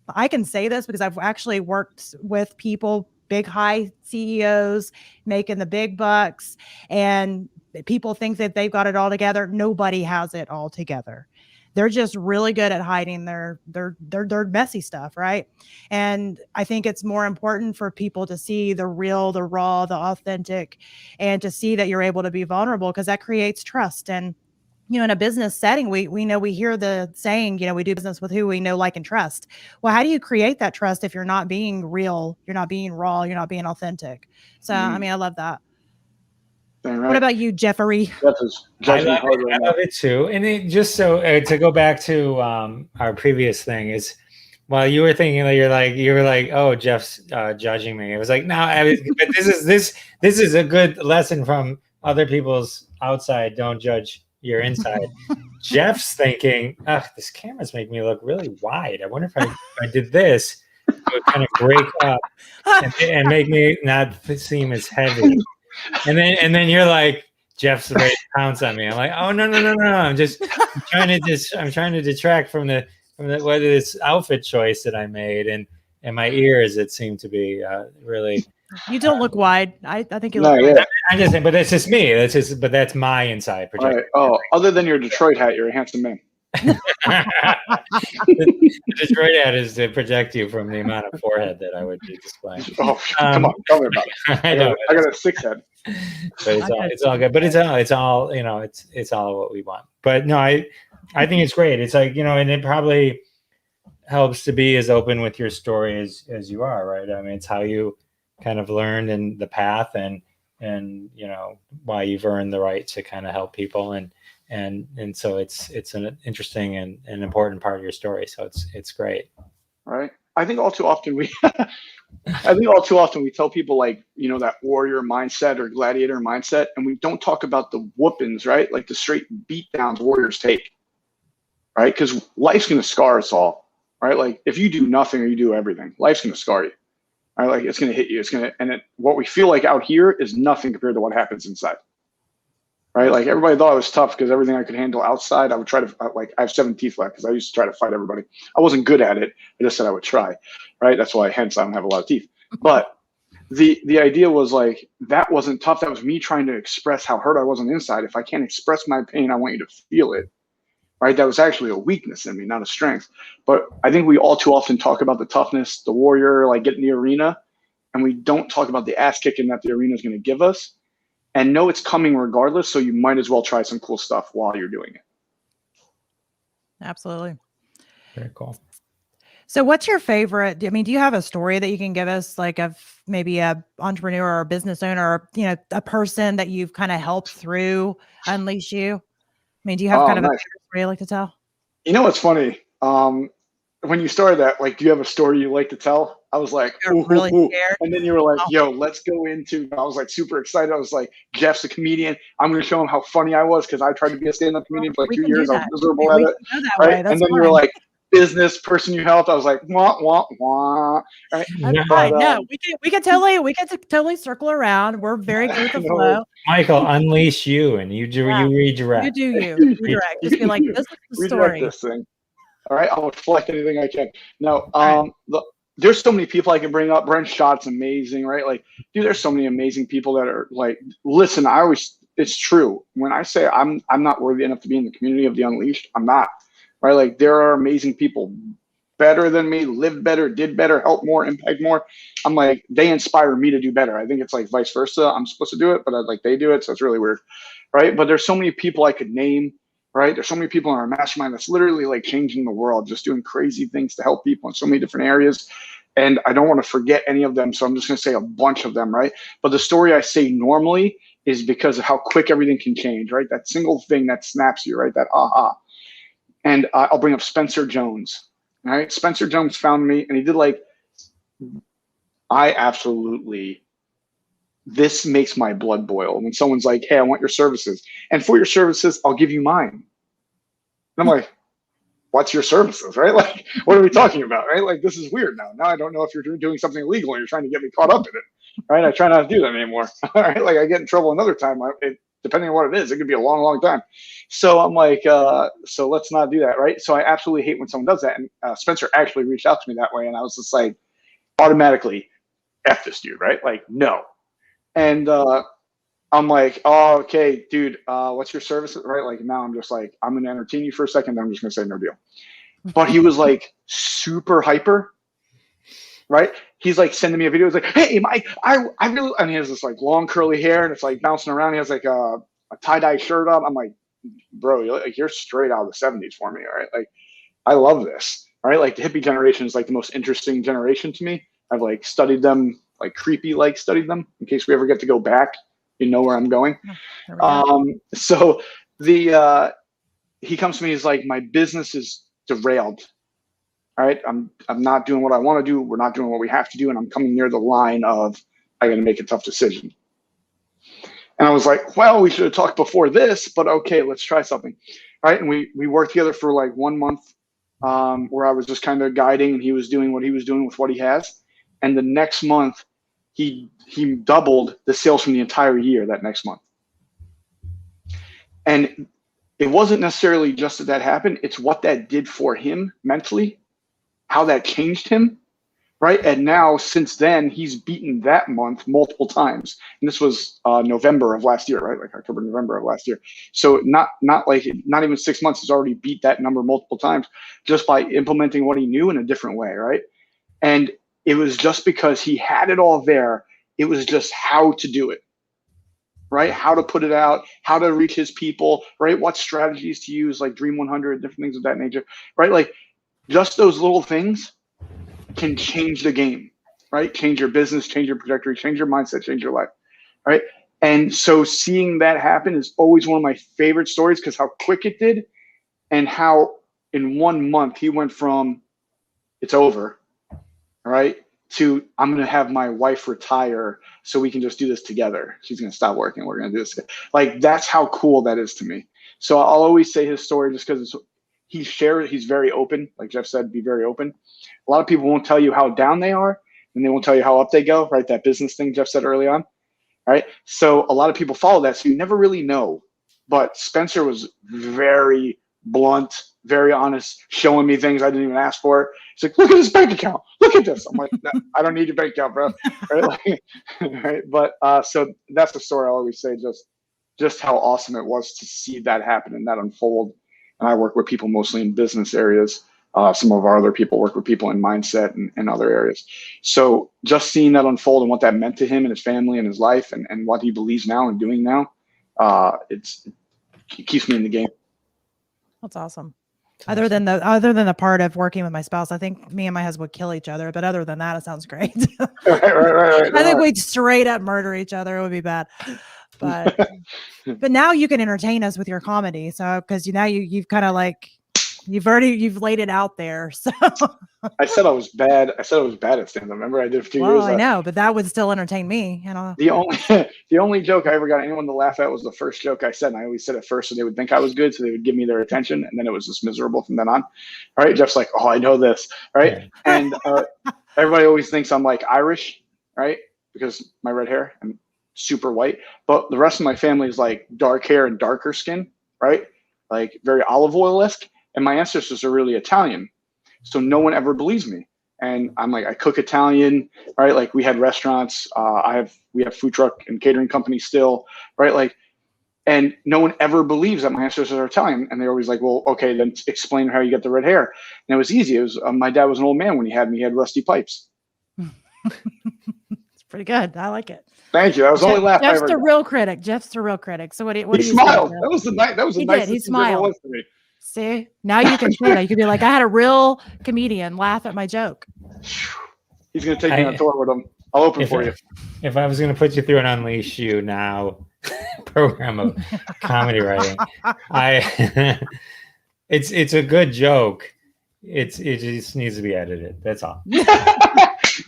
I can say this because I've actually worked with people, big, high CEOs making the big bucks, and people think that they've got it all together. Nobody has it all together. They're just really good at hiding their messy stuff, right? And I think it's more important for people to see the real, the raw, the authentic, and to see that you're able to be vulnerable, because that creates trust. And in a business setting, we hear the saying, we do business with who we know, like, and trust. Well, how do you create that trust if you're not being real, you're not being raw, you're not being authentic? So, I mean, I love that. Right. What about you, Jeffrey? I love it too. And it just to go back to our previous thing is, while you were thinking that you were like, oh, Jeff's judging me. It was like, no, but this is a good lesson from other people's outside, don't judge your inside. Jeff's thinking, this camera's making me look really wide. I wonder if I did this, it would kind of break up and make me not seem as heavy. And then you're like, Jeff's ready to pounce on me. I'm like, oh no. I'm trying to detract from the whether this outfit choice that I made and my ears that seem to be really. You don't look wide. I think you No, look. yeah. Wide. I'm just saying, but that's just me. But that's my inside projection. Right. Oh, other than your Detroit hat, you're a handsome man. The Detroit hat is to protect you from the amount of forehead that I would be displaying. Oh, come on, tell me about it. I know. I got a 6 head. But it's all good. But it's all it's all what we want. But no, I think it's great. It's like, and it probably helps to be as open with your story as you are, right? I mean, it's how you kind of learned in the path and why you've earned the right to kind of help people and so it's an interesting and an important part of your story. So it's great. Right. I think all too often we tell people like, that warrior mindset or gladiator mindset, and we don't talk about the whoopings, right? Like the straight beat downs warriors take, right? Because life's going to scar us all, right? Like if you do nothing or you do everything, life's going to scar you. Right? Like it's going to hit you. What we feel like out here is nothing compared to what happens inside. Right? Like everybody thought it was tough because everything I could handle outside, I would try to I have 7 teeth left because I used to try to fight everybody. I wasn't good at it. I just said I would try. Right? That's why hence I don't have a lot of teeth. But the idea was like, that wasn't tough. That was me trying to express how hurt I was on the inside. If I can't express my pain, I want you to feel it. Right? That was actually a weakness in me, not a strength. But I think we all too often talk about the toughness, the warrior, like get in the arena, and we don't talk about the ass kicking that the arena is going to give us. And know it's coming regardless, so you might as well try some cool stuff while you're doing it. Absolutely. Very cool. So what's your favorite? I mean, do you have a story that you can give us, like of maybe a entrepreneur or a business owner, or, a person that you've kind of helped through Unleash You? I mean, do you have kind of a story you like to tell? What's funny? When you started that, like, do you have a story you like to tell? I was like, ooh, really ooh. scared. And then you were like, yo, let's go into, I was like super excited. I was like, Jeff's a comedian. I'm going to show him how funny I was because I tried to be a stand-up comedian for like 2 years. I was miserable at it. Right? And then you were like, business person you helped. I was like, wah, wah, wah. Right? No, we can totally circle around. We're very good with the flow. Michael, unleash you and you redirect. You redirect. Just be like, this is the story. This thing. All right, I'll reflect anything I can. No, there's so many people I can bring up. Brent Schott's amazing, right? Like, dude, there's so many amazing people that are like, listen, it's true. When I say I'm not worthy enough to be in the community of the Unleashed, I'm not, right? Like there are amazing people better than me, lived better, did better, helped more, impact more. I'm like, they inspire me to do better. I think it's like vice versa. I'm supposed to do it, but they do it. So it's really weird, right? But there's so many people I could name. Right? There's so many people in our mastermind that's literally like changing the world, just doing crazy things to help people in so many different areas. And I don't want to forget any of them. So I'm just going to say a bunch of them, right? But the story I say normally is because of how quick everything can change, right? That single thing that snaps you, right? That aha. And I'll bring up Spencer Jones, right? Spencer Jones found me and he did like, this makes my blood boil when someone's like, hey, I want your services. And for your services, I'll give you mine. And I'm like, what's your services, right? Like, what are we talking about, right? Like, this is weird now. Now I don't know if you're doing something illegal and you're trying to get me caught up in it, right? I try not to do that anymore, all right? Like, I get in trouble another time. Depending on what it is, it could be a long, long time. So I'm like, so let's not do that, right? So I absolutely hate when someone does that. And Spencer actually reached out to me that way. And I was just like, automatically, F this dude, right? Like, no. And I'm like, oh, okay, dude, what's your service? Right? Like now I'm just like, I'm going to entertain you for a second. Then I'm just going to say no deal. But he was like super hyper, right? He's like sending me a video. He's like, hey, Mike, I really, and he has this like long curly hair and it's like bouncing around. He has like a tie-dye shirt on. I'm like, bro, you're straight out of the 70s for me. All right. Like, I love this. All right. Like the hippie generation is like the most interesting generation to me. I've like studied them. Like creepy, like studied them in case we ever get to go back, you know where I'm going. So he comes to me, he's like, my business is derailed. All right. I'm not doing what I want to do. We're not doing what we have to do. And I'm coming near the line of, I got to make a tough decision. And I was like, well, we should have talked before this, but okay, let's try something. Right. And we worked together for like 1 month, where I was just kind of guiding and he was doing what he was doing with what he has. And the next month he doubled the sales from the entire year that next month. And it wasn't necessarily just that happened. It's what that did for him mentally, how that changed him. Right. And now since then, he's beaten that month multiple times. And this was November of last year, right? Like October, November of last year. So not even 6 months, he's already beat that number multiple times just by implementing what he knew in a different way. Right. And it was just because he had it all there. It was just how to do it. Right. How to put it out, how to reach his people, right? What strategies to use, like Dream 100, different things of that nature. Right. Like just those little things can change the game, right? Change your business, change your trajectory, change your mindset, change your life, right? And so seeing that happen is always one of my favorite stories because how quick it did and how in 1 month he went from it's over, right, to I'm going to have my wife retire so we can just do this together. She's going to stop working. We're going to do this together. Like that's how cool that is to me. So I'll always say his story just because he's very open. Like Jeff said, be very open. A lot of people won't tell you how down they are and they won't tell you how up they go, right? That business thing Jeff said early on, right? So a lot of people follow that. So you never really know. But Spencer was very blunt, very honest, showing me things I didn't even ask for. He's like, look at this bank account. Look at this. I'm like, no, I don't need your bank account, bro. Right? Like, right? But so that's the story I always say, just how awesome it was to see that happen and that unfold. And I work with people mostly in business areas. Some of our other people work with people in mindset and other areas. So just seeing that unfold and what that meant to him and his family and his life and what he believes now and doing now, it keeps me in the game. That's awesome. Other than the part of working with my spouse, I think me and my husband would kill each other. But other than that, it sounds great. Right. I think we'd straight up murder each other. It would be bad. But now you can entertain us with your comedy. So because you've kind of like you've laid it out there. So I said I was bad. I said I was bad at stand-up. Remember, I did a few years. I know, but that would still entertain me. You know, the only joke I ever got anyone to laugh at was the first joke I said. And I always said it first, so they would think I was good, so they would give me their attention, and then it was just miserable from then on. All right, Jeff's like, oh, I know this, right? And everybody always thinks I'm like Irish, right? Because my red hair and super white, but the rest of my family is like dark hair and darker skin, right? Like very olive oil-esque. And my ancestors are really Italian. So no one ever believes me. And I'm like, I cook Italian, right? Like we had restaurants. We have food truck and catering companies still, right? Like, and no one ever believes that my ancestors are Italian. And they're always like, well, okay, then explain how you get the red hair. And it was easy. It was my dad was an old man when he had me. He had rusty pipes. It's pretty good. I like it. Thank you. That was the only laugh I ever got. Jeff's the real critic. So what do you smiled. Say, that was the nicest he smiled. was to me. See, now you can say that. You could be like, I had a real comedian laugh at my joke. He's going to take me on tour with him. I'll open for you. If I was going to put you through an Unleash You Now program of comedy writing, it's a good joke. It just needs to be edited. That's all.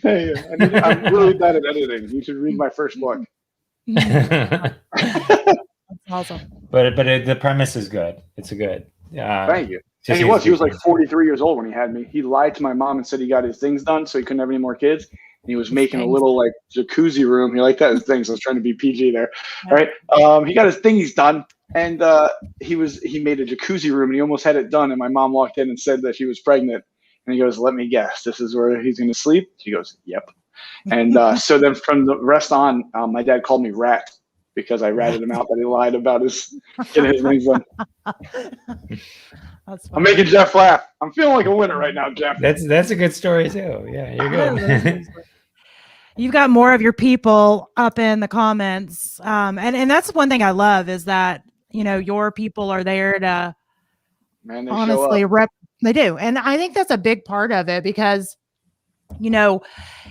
Hey, I'm really bad at editing. You should read my first book. That's awesome. But the premise is good. It's a good. Thank you. And he was like 43 years old when he had me. He lied to my mom and said he got his things done so he couldn't have any more kids. And he was making a little like jacuzzi room. He liked that his things. I was trying to be PG there. Yeah. All right. He got his things done. And he made a jacuzzi room and he almost had it done. And my mom walked in and said that she was pregnant. And he goes, let me guess, this is where he's going to sleep? She goes, yep. And so then from the rest on, my dad called me Rat because I ratted him out that he lied about getting his things done. I'm making Jeff laugh. I'm feeling like a winner right now, Jeff. That's a good story too. Yeah, you're good. You've got more of your people up in the comments. And that's one thing I love is that, your people are there to honestly they do. And I think that's a big part of it because,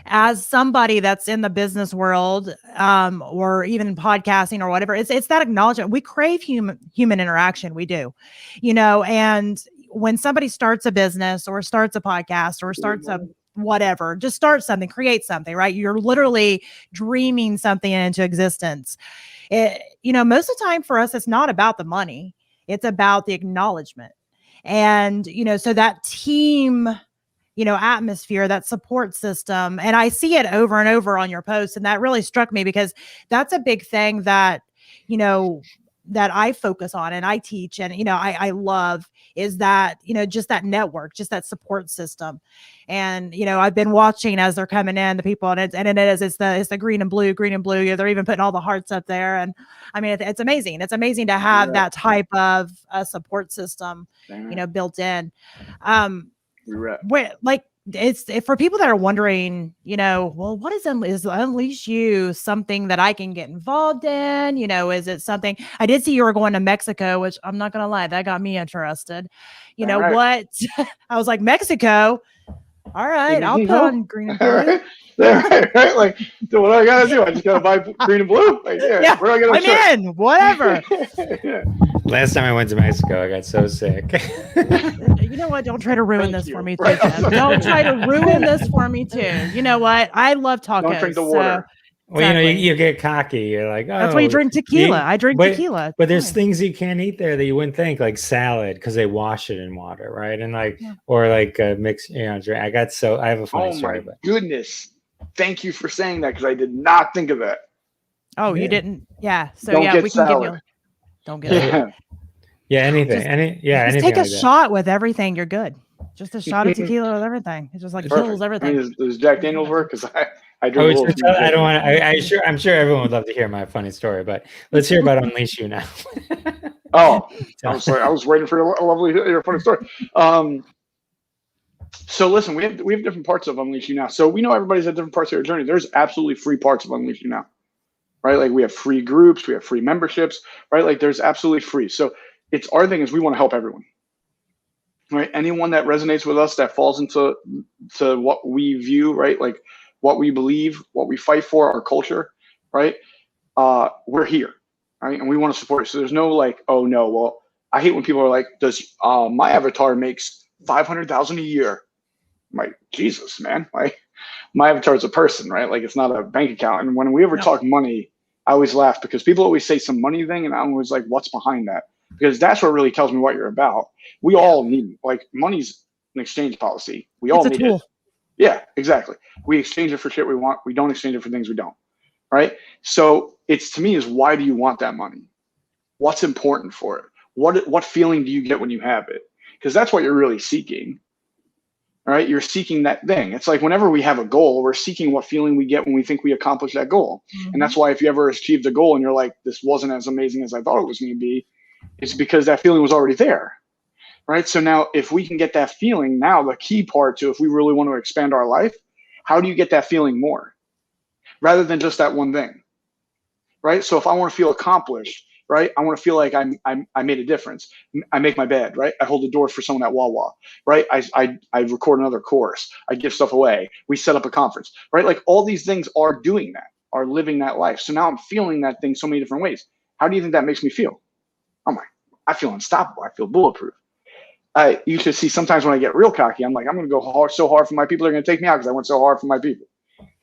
as somebody that's in the business world, or even podcasting or whatever, it's that acknowledgement. We crave human interaction. We do, and when somebody starts a business or starts a podcast or starts a whatever, just start something, create something, right? You're literally dreaming something into existence. most of the time for us, it's not about the money. It's about the acknowledgement. And, so that team, atmosphere, that support system. And I see it over and over on your posts. And that really struck me because that's a big thing that, that I focus on and I teach and, I love is that, just that network, just that support system. And, I've been watching as they're coming in, the people, and it's the green and blue. They're even putting all the hearts up there. And I mean, it's amazing. It's amazing to have that type of a support system, built in. It's for people that are wondering, well, what is Unleash You something that I can get involved in? Is it something? I did see you were going to Mexico, which I'm not going to lie, that got me interested. What? I was like, Mexico. All right, I'll put on green and blue. Right. Like, so what do I gotta do? I just gotta buy green and blue. Like, yeah. Where do I get I'm in. Whatever. Last time I went to Mexico, I got so sick. You know what? Don't try to ruin this for me too. Don't try to ruin this for me too. You know what? I love tacos. Don't drink the water. Well, you get cocky. You're like, oh, that's why you drink tequila. I drink tequila. But there's things you can't eat there that you wouldn't think, like salad, because they wash it in water, right? And or like a mix, drink. I have a funny story. Oh my goodness! Thank you for saying that because I did not think of that. Oh, you didn't? Yeah. So don't we salad. can give you. Don't get it. Yeah, anything. Just anything take a like shot with everything. You're good. Just a shot of tequila with everything. It just kills everything. I mean, does Jack Daniels work? Because I drink. I don't want to. I'm sure everyone would love to hear my funny story, but let's hear about Unleash You now. Oh, I was waiting for your funny story. So listen, we have different parts of Unleash You now. So we know everybody's at different parts of their journey. There's absolutely free parts of Unleash You now, right? Like we have free groups, we have free memberships, right? Like there's absolutely free. So it's our thing is we want to help everyone, right? Anyone that resonates with us, that falls into what we view, right? Like what we believe, what we fight for, our culture, right? We're here, right? And we want to support you. So there's no like, oh no, well, I hate when people are like, does my avatar makes $500,000 a year? I'm like, Jesus, man, like my avatar is a person, right? Like it's not a bank account. And when we ever talk money, I always laugh because people always say some money thing, and I'm always like, what's behind that? Because that's what really tells me what you're about. We all need, like, money's an exchange policy. We all need it. Yeah, exactly. We exchange it for shit we want. We don't exchange it for things we don't, right? So it's, to me, is why do you want that money? What's important for it? What feeling do you get when you have it? Because that's what you're really seeking, right? You're seeking that thing. It's like whenever we have a goal, we're seeking what feeling we get when we think we accomplish that goal. Mm-hmm. And that's why if you ever achieved a goal and you're like, this wasn't as amazing as I thought it was going to be, it's because that feeling was already there, right? So now if we can get that feeling, now the key part to if we really want to expand our life, how do you get that feeling more rather than just that one thing, right? So if I want to feel accomplished, right? I want to feel like I made a difference. I make my bed, right? I hold the door for someone at Wawa, right? I record another course. I give stuff away. We set up a conference, right? Like all these things are doing that, are living that life. So now I'm feeling that thing so many different ways. How do you think that makes me feel? I feel unstoppable. I feel bulletproof. You should see sometimes when I get real cocky, I'm like, I'm going to go so hard for my people. They're going to take me out because I went so hard for my people,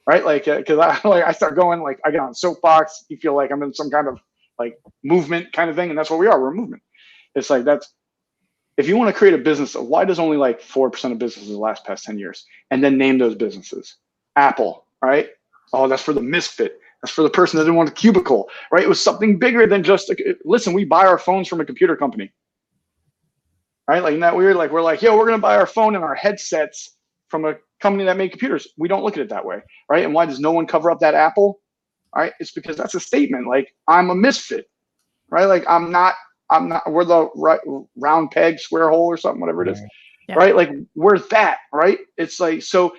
right? Like, because I start going, like, I get on a soapbox. You feel like I'm in some kind of like movement kind of thing. And that's what we are. We're a movement. It's like, if you want to create a business, why does only like 4% of businesses last past 10 years? And then name those businesses. Apple, right? Oh, that's for the misfit. That's for the person that didn't want a cubicle, right? It was something bigger than just, listen, we buy our phones from a computer company, right? Like, isn't that weird? Like, we're like, yo, we're going to buy our phone and our headsets from a company that made computers. We don't look at it that way, right? And why does no one cover up that Apple? All right, it's because that's a statement. Like, I'm a misfit, right? Like, I'm not, we're the right, round peg, square hole or something, whatever it is, right? Like, we're that, right? It's like, so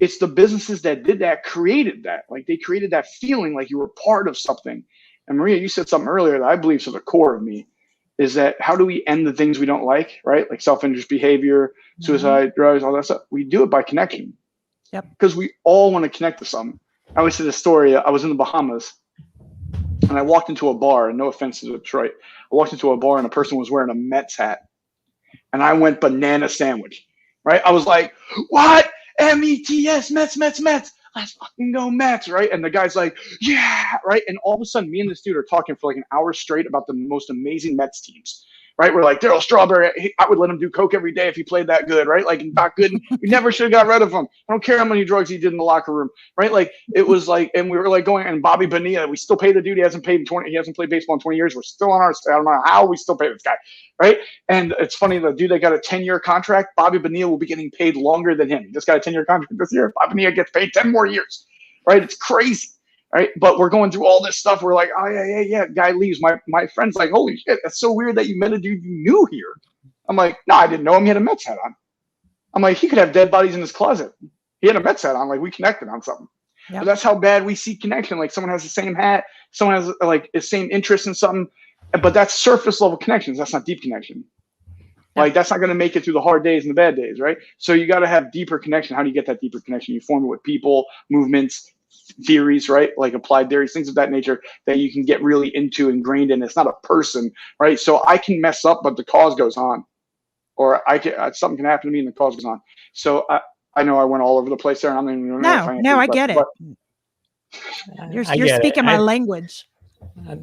it's the businesses that did that, created that. Like, they created that feeling like you were part of something. And Maria, you said something earlier that I believe is at the core of me, is that how do we end the things we don't like, right? Like self-interest behavior, suicide, drugs, all that stuff. We do it by connection. Yep. Because we all want to connect to something. I always say this story. I was in the Bahamas and I walked into a bar, and no offense to Detroit. I walked into a bar and a person was wearing a Mets hat. And I went banana sandwich, right? I was like, what? METS, Mets, Mets, Mets. let's fucking go Mets, right? And the guy's like, yeah, right? And all of a sudden, me and this dude are talking for like an hour straight about the most amazing Mets teams. Right, we're like Darryl Strawberry. I would let him do coke every day if he played that good, right? Like not good. We never should have got rid of him. I don't care how many drugs he did in the locker room, right? Like it was like, and we were like going. And Bobby Bonilla, we still pay the dude. He hasn't played baseball in 20 years. We're still on our. I don't know how we still pay this guy, right? And it's funny, the dude that got a 10-year contract, Bobby Bonilla will be getting paid longer than him. He just got a 10-year contract this year. Bobby Bonilla gets paid 10 more years, right? It's crazy. Right. But we're going through all this stuff. We're like, oh, yeah. Guy leaves. My friend's like, holy shit, that's so weird that you met a dude you knew here. I'm like, no, I didn't know him. He had a Mets hat on. I'm like, he could have dead bodies in his closet. He had a Mets hat on. Like, we connected on something. Yep. But that's how bad we see connection. Like, someone has the same hat. Someone has, like, the same interest in something. But that's surface level connections. That's not deep connection. Like, that's not going to make it through the hard days and the bad days, right? So you got to have deeper connection. How do you get that deeper connection? You form it with people, movements, theories, right? Like applied theories, things of that nature that you can get really into, ingrained in. It's not a person, right? So I can mess up, but the cause goes on, or something can happen to me and the cause goes on. So I know I went all over the place there, and I'm not even no, I get it. You're speaking my language.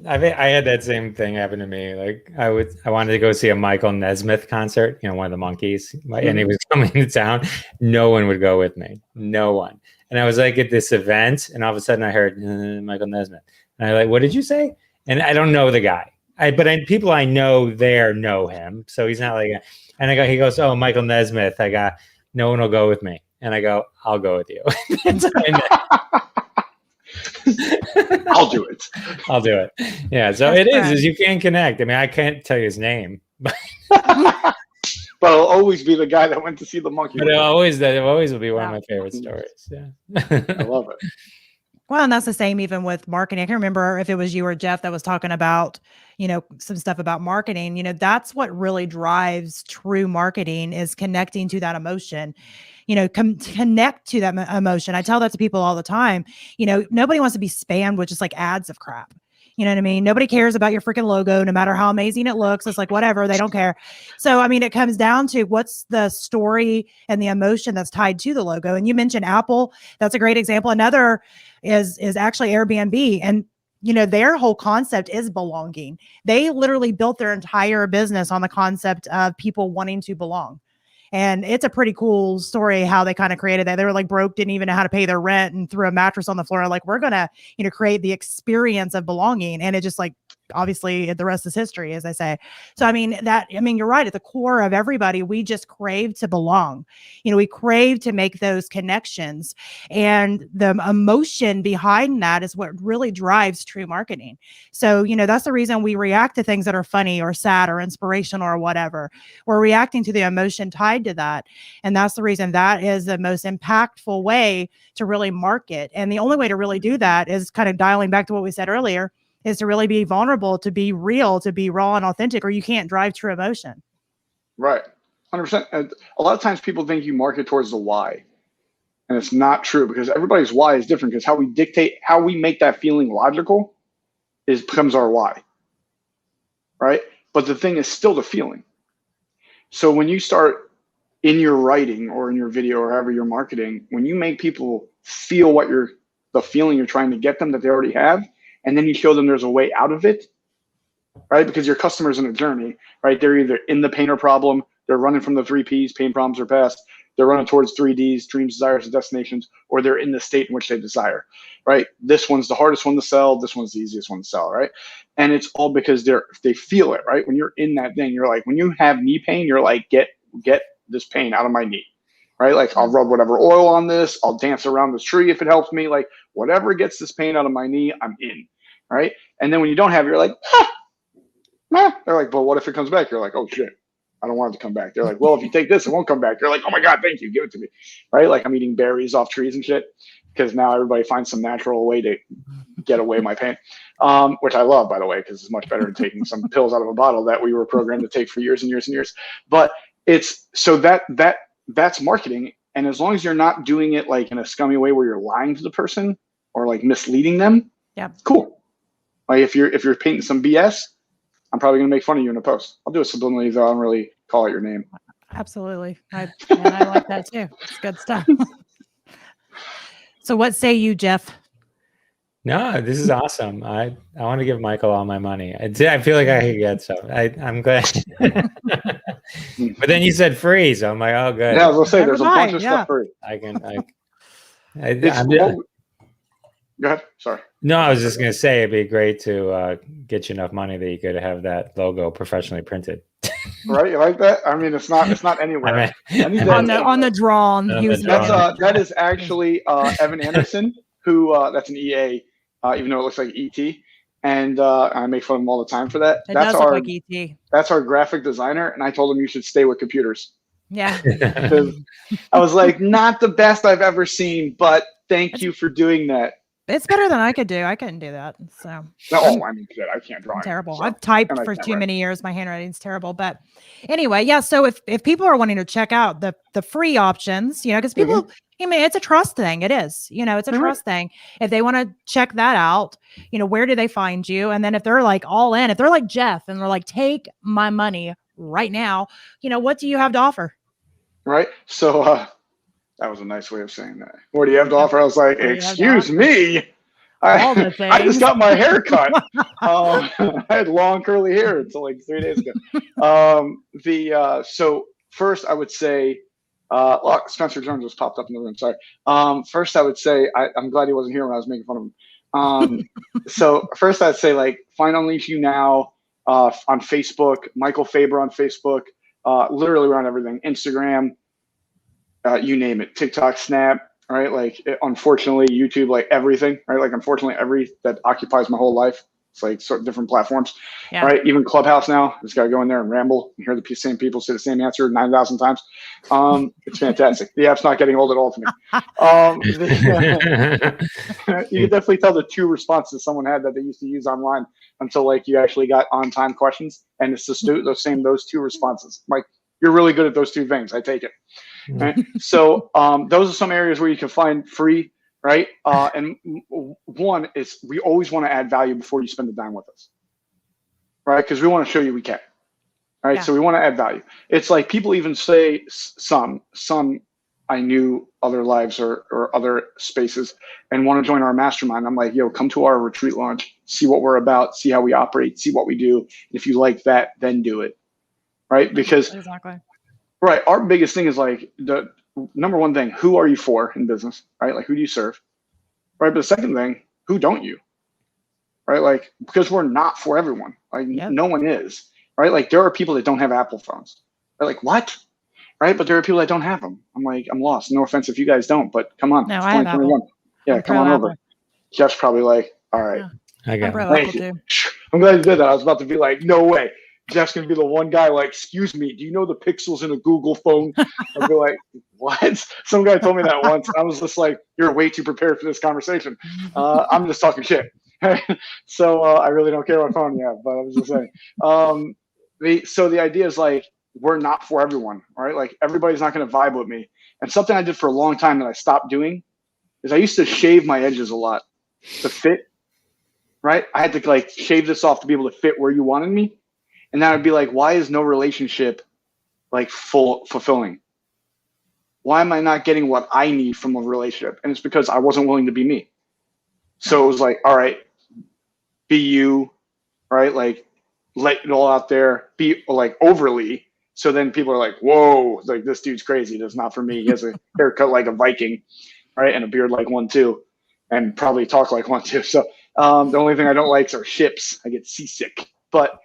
I had that same thing happen to me. Like I wanted to go see a Michael Nesmith concert, one of the Monkees, and he was coming to town. No one would go with me. No one. And I was like at this event, and all of a sudden I heard Michael Nesmith. And I like, what did you say? And I don't know the guy. But people I know there know him, so he's not like. And he goes, oh, Michael Nesmith. I got, no one will go with me. And I go, I'll go with you. I'll do it. I'll do it. Yeah. So That's is you can connect. I mean, I can't tell you his name, but I'll always be the guy that went to see the monkey. But it always will be one of my favorite stories. Yeah. I love it. Well, and that's the same even with marketing. I can't remember if it was you or Jeff that was talking about, some stuff about marketing. That's what really drives true marketing is connecting to that emotion. Connect to that emotion. I tell that to people all the time. Nobody wants to be spammed with just like ads of crap. You know what I mean? Nobody cares about your freaking logo, no matter how amazing it looks. It's like, whatever, they don't care. So, I mean, it comes down to what's the story and the emotion that's tied to the logo. And you mentioned Apple. That's a great example. Another is actually Airbnb. And, their whole concept is belonging. They literally built their entire business on the concept of people wanting to belong. And it's a pretty cool story how they kind of created that. They were like broke, didn't even know how to pay their rent, and threw a mattress on the floor. Like, we're going to, create the experience of belonging. And it just like, obviously the rest is history, as I say. So, you're right. At the core of everybody, we just crave to belong. We crave to make those connections, and the emotion behind that is what really drives true marketing. So, that's the reason we react to things that are funny or sad or inspirational or whatever. We're reacting to the emotion tied to that. And that's the reason that is the most impactful way to really market. And the only way to really do that is kind of dialing back to what we said earlier, is to really be vulnerable, to be real, to be raw and authentic, or you can't drive true emotion. Right. 100%. And a lot of times people think you market towards the why, and it's not true, because everybody's why is different, because how we make that feeling logical becomes our why. Right. But the thing is still the feeling. So when you start in your writing or in your video or however you're marketing, when you make people feel the feeling you're trying to get them that they already have, and then you show them there's a way out of it, right? Because your customer's in a journey, right? They're either in the pain or problem, they're running from the 3 Ps, pain, problems, or past, they're running towards 3 Ds, dreams, desires, and destinations, or they're in the state in which they desire, right? This one's the hardest one to sell, this one's the easiest one to sell, right? And it's all because they feel it, right? When you're in that thing, you're like, when you have knee pain, you're like, get this pain out of my knee, right? Like, I'll rub whatever oil on this, I'll dance around this tree if it helps me, like whatever gets this pain out of my knee, I'm in. Right. And then when you don't have it, you're like, they're like, but what if it comes back? You're like, oh shit, I don't want it to come back. They're like, well, if you take this, it won't come back. You're like, oh my God, thank you. Give it to me. Right. Like, I'm eating berries off trees and shit, because now everybody finds some natural way to get away my pain, which I love, by the way, because it's much better than taking some pills out of a bottle that we were programmed to take for years and years and years. But it's so that's marketing. And as long as you're not doing it like in a scummy way where you're lying to the person or like misleading them, cool. Like if you're painting some BS, I'm probably gonna make fun of you in a post. I'll do it subliminally, though. I don't really call out your name. Absolutely, I like that too. It's good stuff. So what say you, Jeff? No, this is awesome. I want to give Michael all my money. I feel like I could get some. I'm glad. But then you said free, so I'm like, oh, good. Yeah, I was gonna say Never there's a bunch mind, of yeah. stuff free. I can. Go ahead. Sorry. No, I was just gonna say it'd be great to get you enough money that you could have that logo professionally printed. Right, you like that? I mean, it's not anywhere. On the drawn. That is actually Evan Anderson, who that's an EA, even though it looks like ET, and I make fun of him all the time for that. It does look like ET. That's our graphic designer, and I told him you should stay with computers. Yeah. I was like, not the best I've ever seen, but thank you for doing that. It's better than I could do. I couldn't do that. So no, I mean, I can't draw. Terrible. So, I've typed for too many years. My handwriting's terrible. But anyway, yeah. So if people are wanting to check out the free options, because people, I mean, it's a trust thing. It is, it's a trust thing. If they want to check that out, where do they find you? And then if they're like all in, if they're like Jeff and they're like, take my money right now, what do you have to offer? Right. So, that was a nice way of saying that. What do you have to offer? I was like, excuse me. I just got my hair cut. I had long curly hair until like 3 days ago. So first I would say, Spencer Jones just popped up in the room. Sorry. First I would say, I'm glad he wasn't here when I was making fun of him. So first I'd say find Unleash You Now on Facebook, Michael Fabber on Facebook, literally around everything, Instagram, you name it, TikTok, Snap, right? Unfortunately, YouTube, everything, right? Unfortunately, that occupies my whole life. It's sort of different platforms, right? Even Clubhouse now, just got to go in there and ramble and hear the same people say the same answer 9,000 times. It's fantastic. The app's not getting old at all to me. You can definitely tell the two responses someone had that they used to use online until you actually got on-time questions, and it's those two responses. You're really good at those two things. I take it. Right? So those are some areas where you can find free, right? And one is we always want to add value before you spend the dime with us, right? Because we want to show you we can, right? Yeah. So we want to add value. It's like people even say some I knew other lives or other spaces and want to join our mastermind. I'm like, yo, come to our retreat launch, see what we're about, see how we operate, see what we do. If you like that, then do it, right? Because exactly. Right. Our biggest thing is the number one thing, who are you for in business, right? Who do you serve? Right. But the second thing, who don't you? Right. Because we're not for everyone. No one is. Right. There are people that don't have Apple phones. Right. What? Right. But there are people that don't have them. I'm lost. No offense if you guys don't, but come on. No, I have Apple. Yeah, come on over. Jeff's probably all right. Yeah. I got Thank you. I'm glad you did that. I was about to be no way. Jeff's going to be the one guy excuse me, do you know the pixels in a Google phone? I'll be like, what? Some guy told me that once. I was just you're way too prepared for this conversation. I'm just talking shit. So I really don't care what phone you have, but I was just saying. So the idea is we're not for everyone, right? Everybody's not going to vibe with me. And something I did for a long time that I stopped doing is I used to shave my edges a lot to fit, right? I had to shave this off to be able to fit where you wanted me. And that would be why is no relationship fulfilling? Why am I not getting what I need from a relationship? And it's because I wasn't willing to be me. So it was all right, be you, right? Let it all out there, be overly. So then people are whoa, this dude's crazy. That's not for me. He has a haircut like a Viking, right? And a beard like one too, and probably talk like one too. So the only thing I don't like are ships. I get seasick. But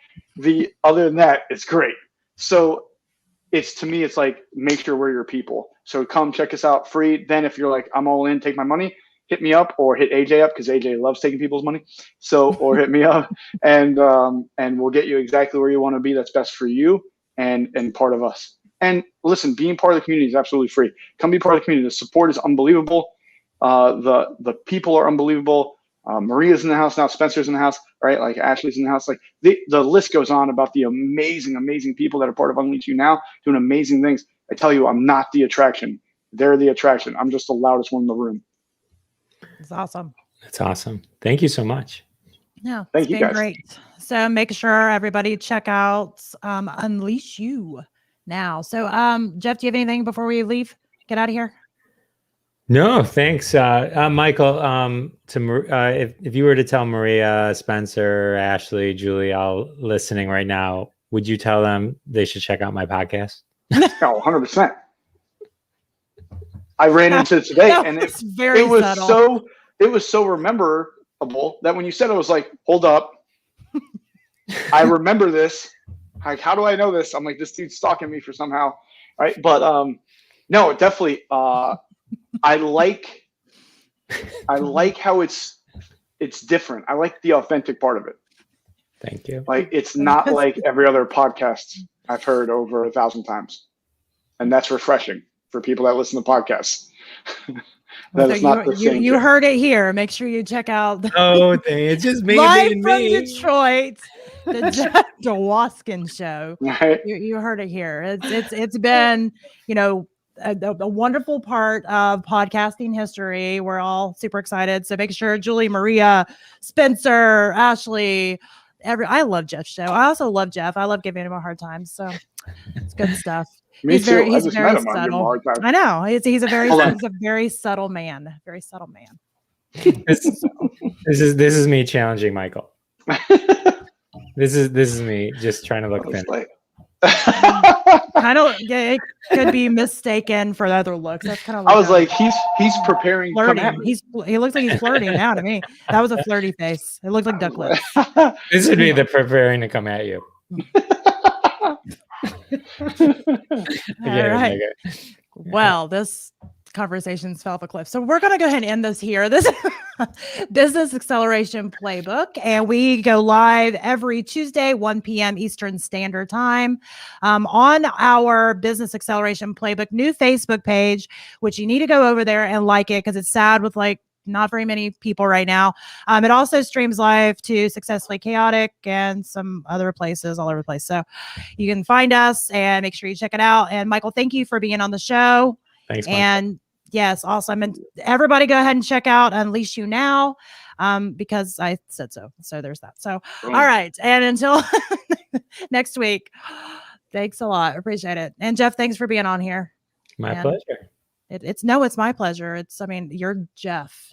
other than that, it's great. So to me, it's make sure we're your people. So come check us out free. Then if you're I'm all in, take my money, hit me up or hit AJ up because AJ loves taking people's money. So, or hit me up and we'll get you exactly where you want to be. That's best for you and part of us. And listen, being part of the community is absolutely free. Come be part of the community. The support is unbelievable. The people are unbelievable. Maria's in the house now. Spencer's in the house, right? Ashley's in the house. The list goes on about the amazing, amazing people that are part of Unleash You Now, doing amazing things. I tell you, I'm not the attraction. They're the attraction. I'm just the loudest one in the room. It's awesome. That's awesome. Thank you so much. Yeah, thank you guys. Great. So make sure everybody check out Unleash You Now. So Jeff, do you have anything before we leave? Get out of here. No, thanks, Michael. If you were to tell Maria, Spencer, Ashley, Julie, all listening right now, would you tell them they should check out my podcast? Oh, 100%. I ran into it today, and it was subtle. it was so rememberable that when you said it, I was like, hold up. I remember this. Like, how do I know this? I'm like, this dude's stalking me for somehow. Right. But no, definitely. I like how it's different. I like the authentic part of it. Thank you. Like, it's not like every other podcast I've heard over 1,000 times. And that's refreshing for people that listen to podcasts. That is not the same. You heard it here. Make sure you check out it's just me live being from me. Detroit, the Jeff Dwoskin show. Right. You heard it here. It's been, a wonderful part of podcasting history. We're all super excited. So make sure Julie, Maria, Spencer, Ashley, I love Jeff's show. I also love Jeff. I love giving him a hard time. So it's good stuff. Me too. He's very met him. subtle. I know. He's a very subtle man. Very subtle man. This is me challenging Michael. This is me just trying to look thin. It could be mistaken for other looks. That's kind of. I was like, he's preparing. Flirting. He looks like he's flirting now to me. That was a flirty face. It looked like duck lips. This would be the preparing to come at you. All right. Well, this conversations fell off a cliff. So we're going to go ahead and end this here. This Business Acceleration Playbook. And we go live every Tuesday, 1 p.m. Eastern Standard Time on our Business Acceleration Playbook new Facebook page, which you need to go over there and like it because it's sad with not very many people right now. It also streams live to Successfully Chaotic and some other places all over the place. So you can find us and make sure you check it out. And Michael, thank you for being on the show. Thanks, Michael. And yes, awesome. And everybody go ahead and check out Unleash You Now because I said so. So there's that. So, all right. And until next week, thanks a lot. Appreciate it. And Jeff, thanks for being on here. My pleasure. It's my pleasure. You're Jeff.